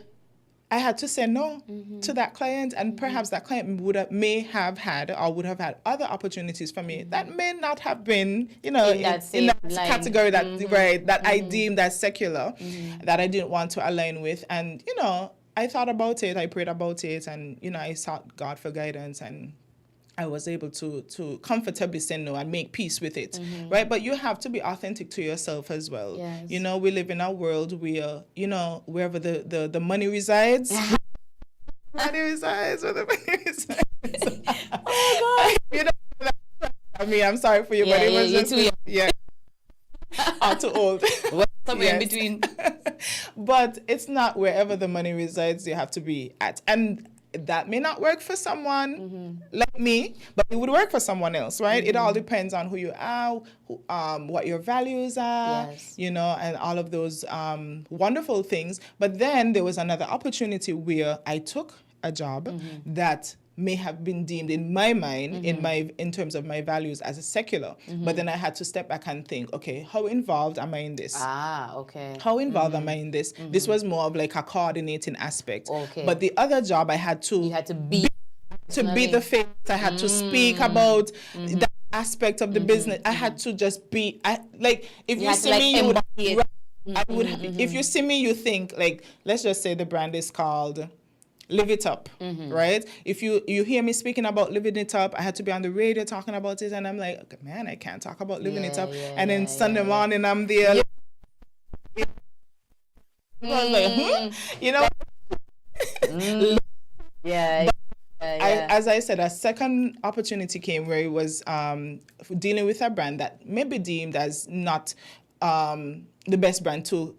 I had to say no to that client, and perhaps that client may have had other opportunities for me that may not have been, in that category that I deemed as secular, that I didn't want to align with. And I thought about it, I prayed about it, and I sought God for guidance, and I was able to comfortably say no and make peace with it, right? But you have to be authentic to yourself as well. Yes. We live in a world where, wherever the money resides, where the money resides. Oh my God. I mean, I'm sorry for you, but it was you're just, too young. yeah. Or too old. Somewhere in Yes. between. But it's not wherever the money resides you have to be at. And that may not work for someone like me, but it would work for someone else, right? It all depends on who you are, what your values are, Yes. and all of those wonderful things. But then there was another opportunity where I took a job that may have been deemed in my mind, in terms of my values, as a secular. But then I had to step back and think, okay, how involved am I in this? Okay. How involved am I in this? This was more of like a coordinating aspect. Okay. But the other job I had to You had to be be the face. I had to speak about that aspect of the business. I had to just be if you had to, see like, me, you would, embody it. I would if you see me, you think like, let's just say the brand is called Live It Up, right? If you hear me speaking about living it up, I had to be on the radio talking about it, and I'm like, okay, man, I can't talk about living it up. And then Sunday morning, I'm there. I was like, as I said, a second opportunity came where it was dealing with a brand that may be deemed as not the best brand to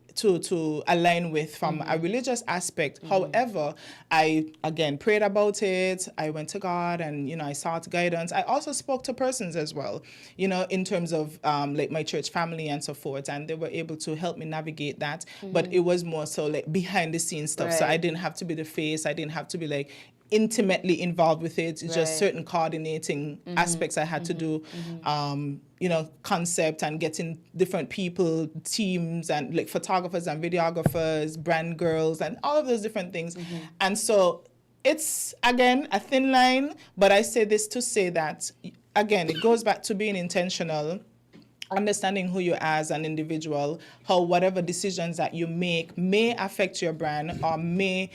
align with from a religious aspect. However, I again prayed about it. I went to God and I sought guidance. I also spoke to persons as well, in terms of like my church family and so forth, and they were able to help me navigate that. But it was more so like behind the scenes stuff. So I didn't have to be the face. I didn't have to be like intimately involved with it. It's just certain coordinating aspects I had to do. Concept and getting different people, teams, and like photographers and videographers, brand girls, and all of those different things. And so it's, again, a thin line, but I say this to say that, again, it goes back to being intentional, understanding who you are as an individual, how whatever decisions that you make may affect your brand or may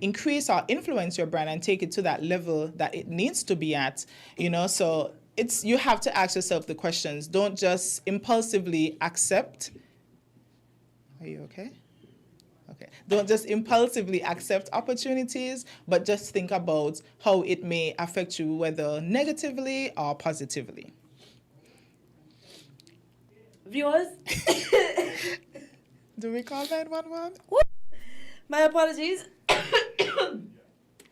increase or influence your brand and take it to that level that it needs to be at, so you have to ask yourself the questions. Don't just impulsively accept. Are you okay? Okay. Don't just impulsively accept opportunities, but just think about how it may affect you, whether negatively or positively. Viewers, Do we call 911? My apologies.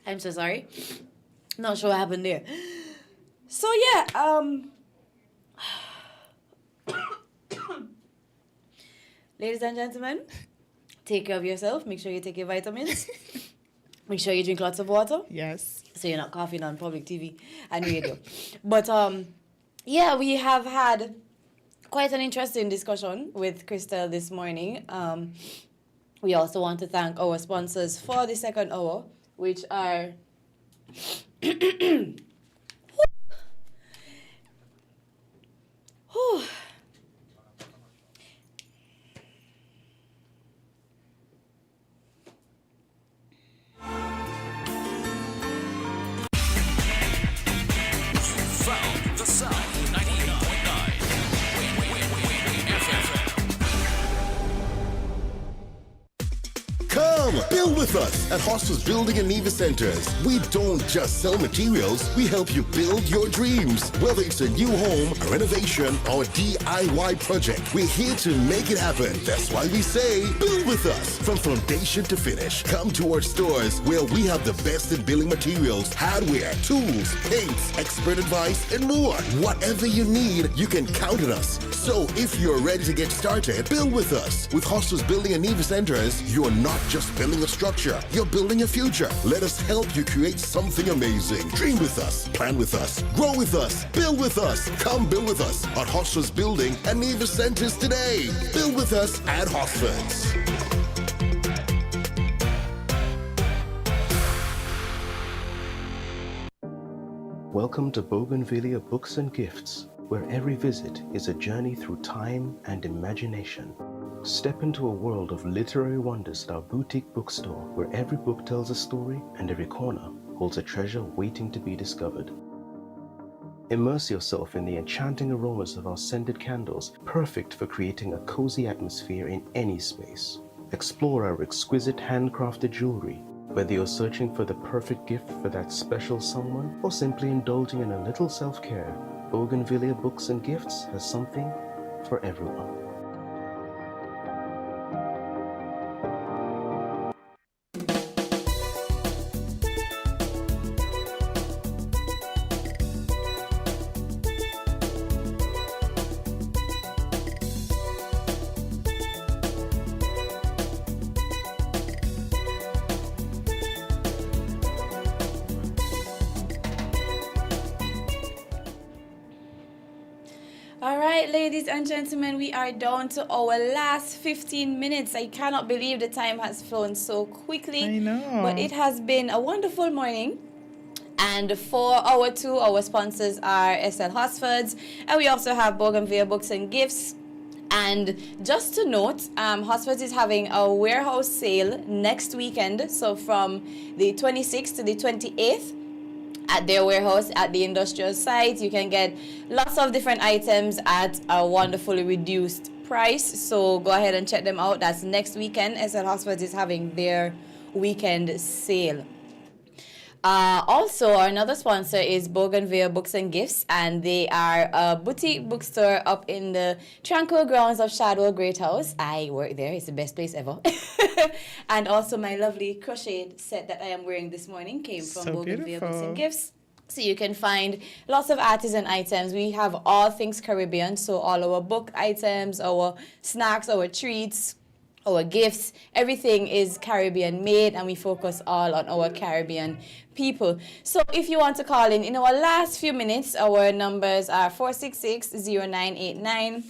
I'm so sorry. Not sure what happened there. So yeah, ladies and gentlemen, take care of yourself. Make sure you take your vitamins. Make sure you drink lots of water. Yes. So you're not coughing on public TV and radio. But yeah, we have had quite an interesting discussion with Crystal this morning. We also want to thank our sponsors for the second hour, which are Found the sound 98.9 winnfm. Come, build with us at Hostels Building and Neva Centers. We don't just sell materials, we help you build your dreams. Whether it's a new home, a renovation, or a DIY project, we're here to make it happen. That's why we say, build with us. From foundation to finish, come to our stores where we have the best in building materials, hardware, tools, paints, expert advice, and more. Whatever you need, you can count on us. So if you're ready to get started, build with us. With Hostels Building and Neva Centers, you're not just building a structure, you're building a future. Let us help you create something amazing. Dream with us, plan with us, grow with us, build with us. Come build with us at Hostels Building and Neva Centers today. Build with us at Hostels. Welcome to Bougainvillea Books and Gifts, where every visit is a journey through time and imagination. Step into a world of literary wonders at our boutique bookstore, where every book tells a story and every corner holds a treasure waiting to be discovered. Immerse yourself in the enchanting aromas of our scented candles, perfect for creating a cozy atmosphere in any space. Explore our exquisite handcrafted jewelry, whether you're searching for the perfect gift for that special someone or simply indulging in a little self-care. Bougainvillea Books and Gifts has something for everyone. All right, ladies and gentlemen, we are down to our last 15 minutes. I cannot believe the time has flown so quickly. I know. But it has been a wonderful morning. And for our two, our sponsors are SL Hosfords, and we also have Bougainvillea Books and Gifts. And just to note, Hosfords is having a warehouse sale next weekend. So from the 26th to the 28th, at their warehouse at the industrial site, you can get lots of different items at a wonderfully reduced price. So go ahead and check them out. That's next weekend. SL Hosfords is having their weekend sale. Also, another sponsor is Bougainvillea Books and Gifts, and they are a boutique bookstore up in the tranquil grounds of Shadwell Great House. I work there. It's the best place ever. And also my lovely crocheted set that I am wearing this morning came from So Bougainvillea Books beautiful. and Gifts. So you can find lots of artisan items. We have all things Caribbean, so all our book items, our snacks, our treats, our gifts, everything is Caribbean made, and we focus all on our Caribbean people. So if you want to call in our last few minutes, our numbers are 466-0989.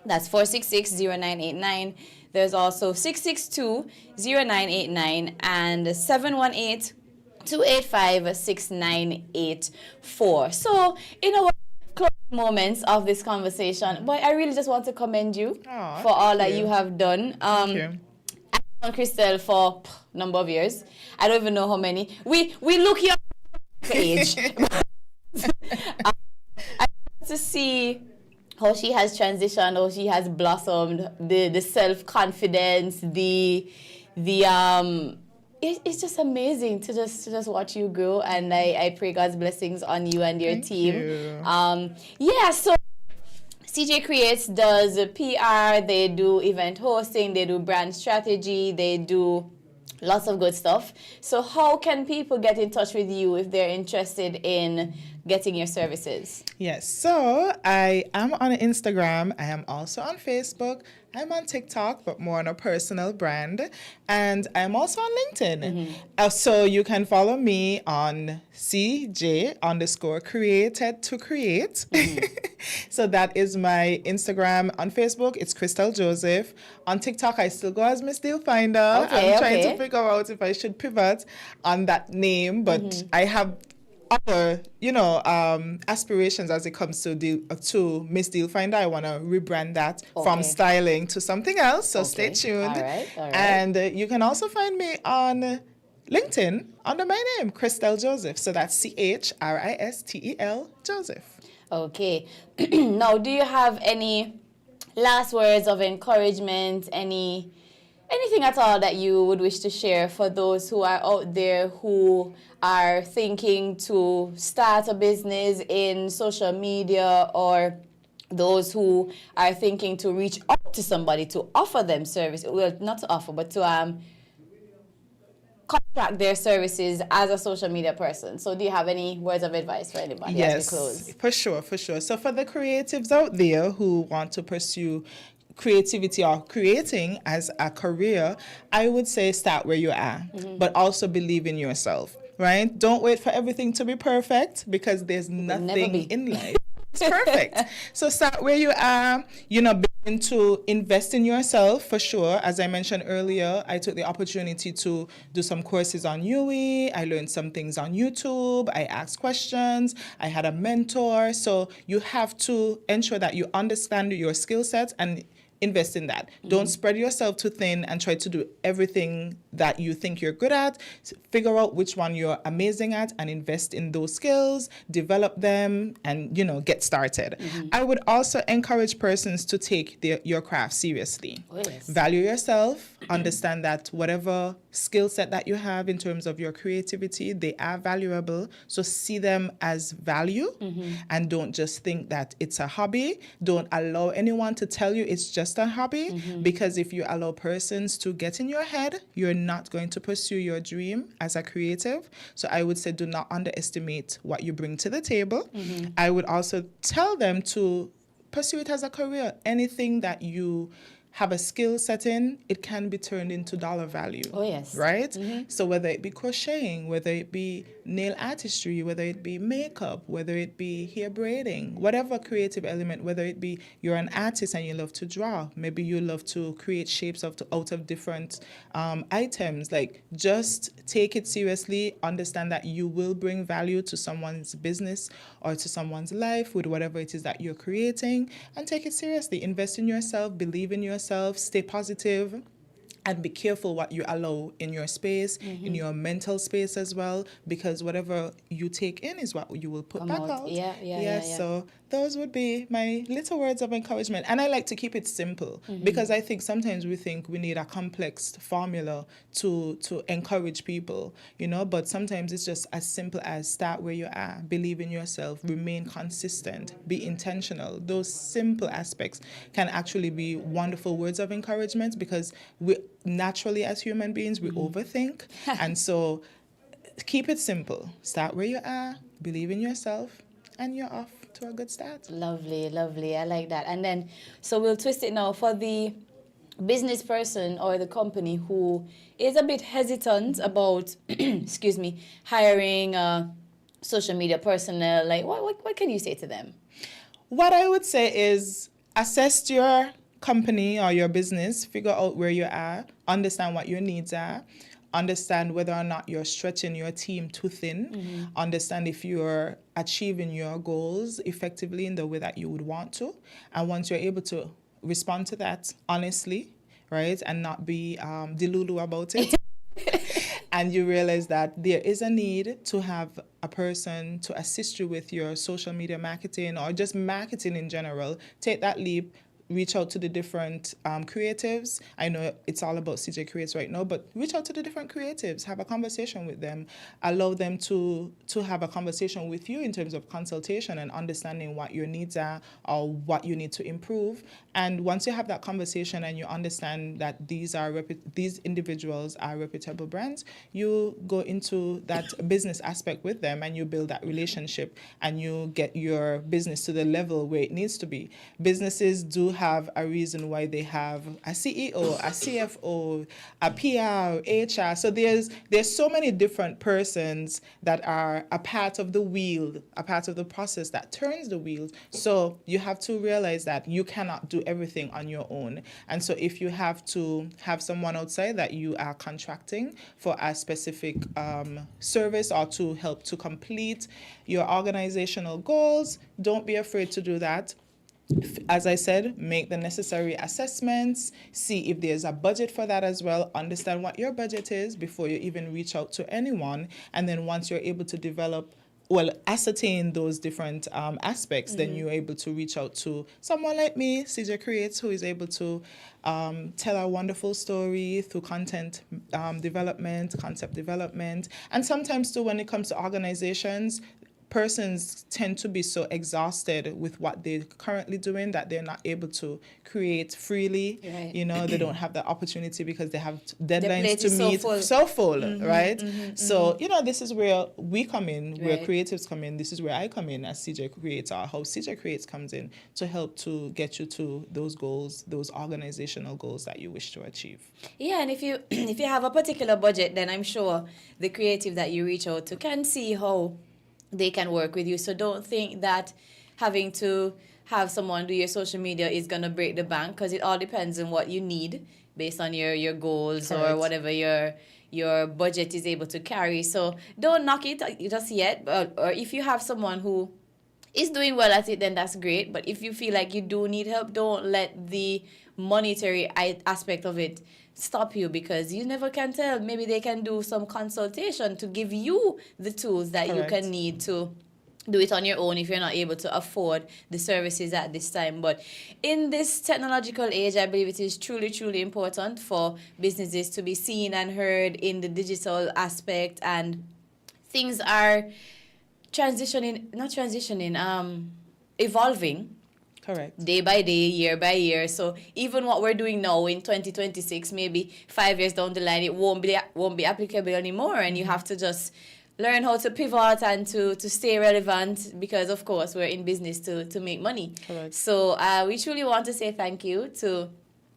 That's 466-0989. There's also 662-0989 and 718-285-6984. So in our closing moments of this conversation, boy, I really just want to commend you for all that you have done. Thank you. I've known Crystal for a number of years. I don't even know how many. We look young age. I want to see how she has transitioned, how she has blossomed, the self-confidence, it's just amazing to just watch you grow, and I pray God's blessings on you and your Thank team. you. Yeah, so CJ Creates does PR, they do event hosting, they do brand strategy, they do lots of good stuff. So how can people get in touch with you if they're interested in getting your services? Yes, so I am on Instagram. I am also on Facebook. I'm on TikTok, but more on a personal brand. And I'm also on LinkedIn. So you can follow me on CJ_created to create. So that is my Instagram. On Facebook, it's Crystal Joseph. On TikTok, I still go as Miss Deal Finder. I'm trying to figure out if I should pivot on that name, but I have other, aspirations as it comes to Miss Deal Finder. I want to rebrand that from styling to something else. So stay tuned. All right. And you can also find me on LinkedIn under my name, Crystal Joseph. So that's CHRISTEL Joseph. Okay. Now, do you have any last words of encouragement? Anything at all that you would wish to share for those who are out there who are thinking to start a business in social media, or those who are thinking to reach out to somebody to offer them service? Well, not to offer, but to contract their services as a social media person. So do you have any words of advice for anybody as we close? For sure. So for the creatives out there who want to pursue creativity or creating as a career, I would say start where you are, but also believe in yourself, right? Don't wait for everything to be perfect, because there's nothing in life it's perfect. So start where you are, begin to invest in yourself for sure. As I mentioned earlier, I took the opportunity to do some courses on UE. I learned some things on YouTube. I asked questions. I had a mentor. So you have to ensure that you understand your skill sets and invest in that. Don't spread yourself too thin and try to do everything that you think you're good at. Figure out which one you're amazing at and invest in those skills, develop them, and get started. I would also encourage persons to take your craft seriously. Value yourself, understand that whatever skill set that you have in terms of your creativity, they are valuable. So see them as value and don't just think that it's a hobby. Don't allow anyone to tell you it's just a hobby, because if you allow persons to get in your head, you're not going to pursue your dream as a creative. So I would say do not underestimate what you bring to the table. I would also tell them to pursue it as a career. Anything that you have a skill set in, it can be turned into dollar value. Right? So whether it be crocheting, whether it be nail artistry, whether it be makeup, whether it be hair braiding, whatever creative element, whether it be you're an artist and you love to draw, maybe you love to create shapes out of different items, like just take it seriously, understand that you will bring value to someone's business or to someone's life with whatever it is that you're creating, and take it seriously. Invest in yourself, believe in yourself, stay positive, and be careful what you allow in your space, in your mental space as well, because whatever you take in is what you will put back out. So those would be my little words of encouragement. And I like to keep it simple, because I think sometimes we think we need a complex formula to encourage people, but sometimes it's just as simple as start where you are, believe in yourself, remain consistent, be intentional. Those simple aspects can actually be wonderful words of encouragement, because we naturally as human beings, we overthink. And so keep it simple. Start where you are, believe in yourself, and you're off to a good start. Lovely. I like that. And then, so we'll twist it now for the business person or the company who is a bit hesitant about, hiring social media personnel. Like, what can you say to them? What I would say is assess your company or your business, figure out where you are, understand what your needs are, understand whether or not you're stretching your team too thin, understand if you're achieving your goals effectively in the way that you would want to. And once you're able to respond to that honestly, right, and not be delulu about it, and you realize that there is a need to have a person to assist you with your social media marketing or just marketing in general, take that leap. reach out to the different creatives. I know it's all about CJ Creates right now, but reach out to the different creatives, have a conversation with them, allow them to have a conversation with you in terms of consultation and understanding what your needs are or what you need to improve. And once you have that conversation and you understand that these individuals are reputable brands, you go into that business aspect with them and you build that relationship and you get your business to the level where it needs to be. Businesses do have a reason why they have a CEO, a CFO, a PR, HR. So there's so many different persons that are a part of the wheel, a part of the process that turns the wheels. So you have to realize that you cannot do everything on your own. And so if you have to have someone outside that you are contracting for a specific service or to help to complete your organizational goals, don't be afraid to do that. As I said, make the necessary assessments, see if there's a budget for that as well, understand what your budget is before you even reach out to anyone. And then once you're able to ascertain those different aspects, then you're able to reach out to someone like me, CJ Creates, who is able to tell a wonderful story through content development, concept development. And sometimes too, when it comes to organizations, persons tend to be so exhausted with what they're currently doing that they're not able to create freely. Right. You know, they don't have the opportunity because they have deadlines to meet. So full, right? So, you know, this is where we come in, where creatives come in. This is where I come in as CJ Creates, or how CJ Creates comes in to help to get you to those goals, those organizational goals that you wish to achieve. Yeah, and if you have a particular budget, then I'm sure the creative that you reach out to can see how they can work with you. So don't think that having to have someone do your social media is going to break the bank, because it all depends on what you need based on your goals. Correct. Or whatever your budget is able to carry. So don't knock it just yet. Or if you have someone who is doing well at it, then that's great. But if you feel like you do need help, don't let the monetary aspect of it stop you, because you never can tell. Maybe they can do some consultation to give you the tools that Correct. You can need to do it on your own if you're not able to afford the services at this time. But in this technological age, I believe it is truly, truly important for businesses to be seen and heard in the digital aspect, and things are evolving. Correct. Day by day, year by year. So even what we're doing now in 2026, maybe 5 years down the line, it won't be applicable anymore. And you have to just learn how to pivot and to stay relevant, because, of course, we're in business to make money. Correct. So we truly want to say thank you to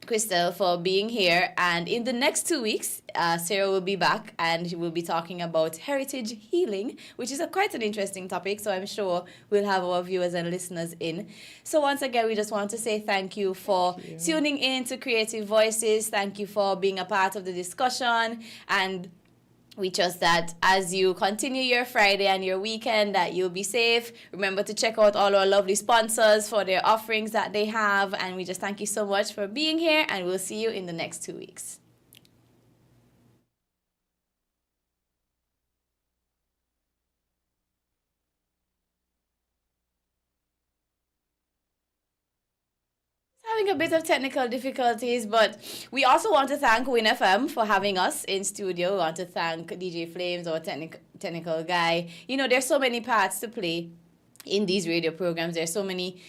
Crystal for being here. And in the next 2 weeks, Sarah will be back and she will be talking about heritage healing, which is quite an interesting topic. So I'm sure we'll have our viewers and listeners in. So once again, we just want to say thank you for tuning in to Creative Voices. Thank you for being a part of the discussion. And we trust that as you continue your Friday and your weekend, that you'll be safe. Remember to check out all our lovely sponsors for their offerings that they have. And we just thank you so much for being here, and we'll see you in the next 2 weeks. Having a bit of technical difficulties, but we also want to thank winnfm for having us in studio. We want to thank DJ Flames, our technical guy. You know, there's so many parts to play in these radio programs. There's so many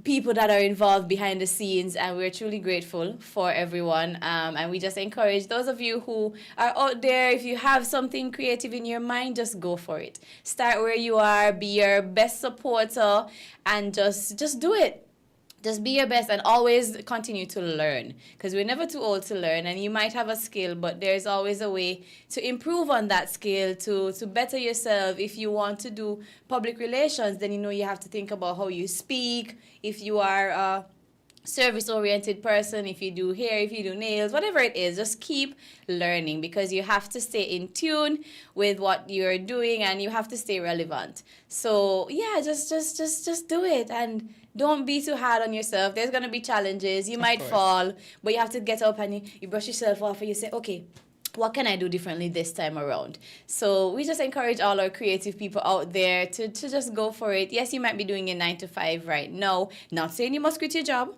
people that are involved behind the scenes, and we're truly grateful for everyone. And we just encourage those of you who are out there, if you have something creative in your mind, just go for it. Start where you are, be your best supporter, and just do it. Just be your best and always continue to learn, because we're never too old to learn. And you might have a skill, but there's always a way to improve on that skill, to better yourself. If you want to do public relations, then you have to think about how you speak. If you are a service-oriented person, if you do hair, if you do nails, whatever it is, just keep learning, because you have to stay in tune with what you're doing and you have to stay relevant. So yeah, just do it, and don't be too hard on yourself. There's going to be challenges. You might fall, but you have to get up and you brush yourself off and you say, okay, what can I do differently this time around? So we just encourage all our creative people out there to just go for it. Yes, you might be doing a 9 to 5 right now. Not saying you must quit your job,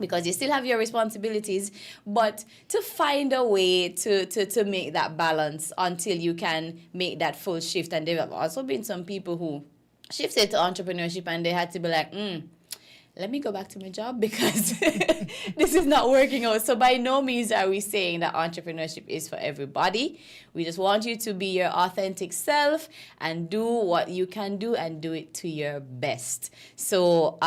because you still have your responsibilities, but to find a way to make that balance until you can make that full shift. And there have also been some people who shifted to entrepreneurship and they had to be like, let me go back to my job because this is not working out. So by no means are we saying that entrepreneurship is for everybody. We just want you to be your authentic self and do what you can do and do it to your best. So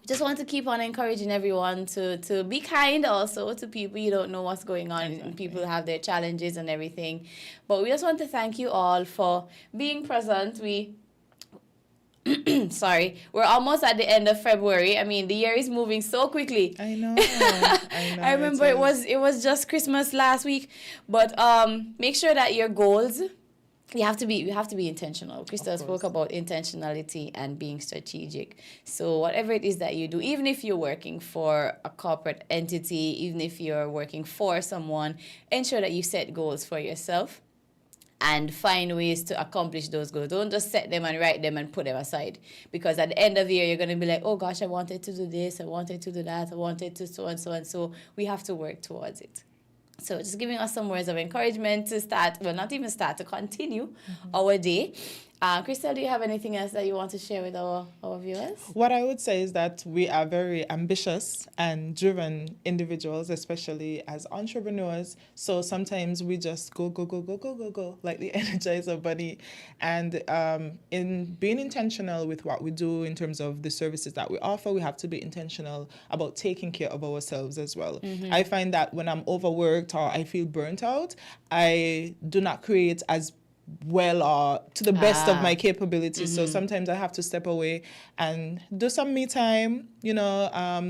just want to keep on encouraging everyone to be kind also to people. You don't know what's going on. Exactly. And people have their challenges and everything. But we just want to thank you all for being present. We're almost at the end of February. I mean, the year is moving so quickly. I know. I remember it was just Christmas last week. But make sure that your goals, you have to be intentional. Krista spoke about intentionality and being strategic. So whatever it is that you do, even if you're working for a corporate entity, even if you're working for someone, ensure that you set goals for yourself and find ways to accomplish those goals. Don't just set them and write them and put them aside. Because at the end of the year, you're going to be like, oh gosh, I wanted to do this, I wanted to do that, I wanted to so and so and so. We have to work towards it. So just giving us some words of encouragement to to continue our day. Crystal, do you have anything else that you want to share with our viewers? What I would say is that we are very ambitious and driven individuals, especially as entrepreneurs. So sometimes we just go, like the Energizer Bunny. And in being intentional with what we do in terms of the services that we offer, we have to be intentional about taking care of ourselves as well. I find that when I'm overworked or I feel burnt out, I do not create as well or to the best of my capabilities. So sometimes I have to step away and do some me time,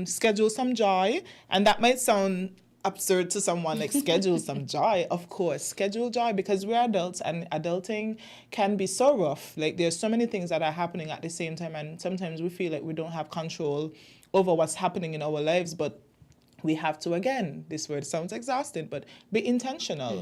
schedule some joy. And that might sound absurd to someone, like schedule some joy. Of course, schedule joy, because we're adults and adulting can be so rough. Like there's so many things that are happening at the same time, and sometimes we feel like we don't have control over what's happening in our lives. But we have to, again, this word sounds exhausting, but be intentional,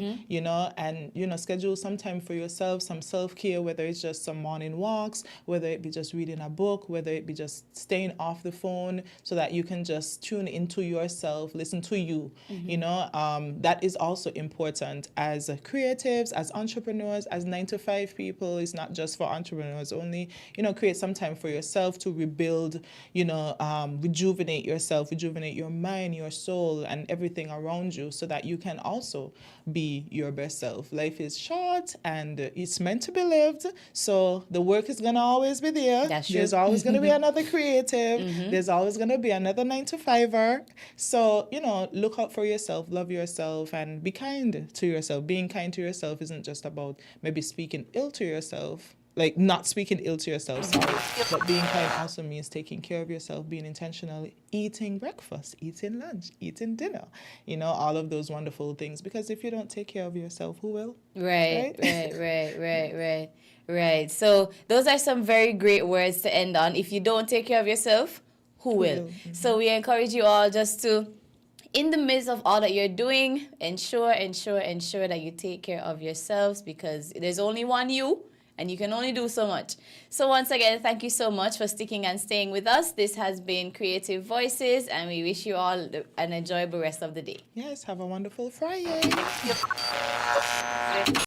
and, schedule some time for yourself, some self-care, whether it's just some morning walks, whether it be just reading a book, whether it be just staying off the phone so that you can just tune into yourself, listen to you, that is also important as creatives, as entrepreneurs, as 9-to-5 people. It's not just for entrepreneurs only, create some time for yourself to rebuild, rejuvenate yourself, rejuvenate your mind, your soul, and everything around you, so that you can also be your best self. Life is short and it's meant to be lived, so the work is gonna always be there. That's true. There's always gonna be another creative. There's always gonna be another 9-to-5er. So look out for yourself, love yourself, and be kind to yourself. Being kind to yourself isn't just about maybe speaking ill to yourself, like not speaking ill to yourself, sorry. But being kind also means taking care of yourself, being intentional, eating breakfast, eating lunch, eating dinner, all of those wonderful things. Because if you don't take care of yourself, who will? Right. So those are some very great words to end on. If you don't take care of yourself, who will? So we encourage you all just to, in the midst of all that you're doing, ensure that you take care of yourselves, because there's only one you. And you can only do so much. So once again, thank you so much for sticking and staying with us. This has been Creative Voices, and we wish you all an enjoyable rest of the day. Yes, have a wonderful Friday.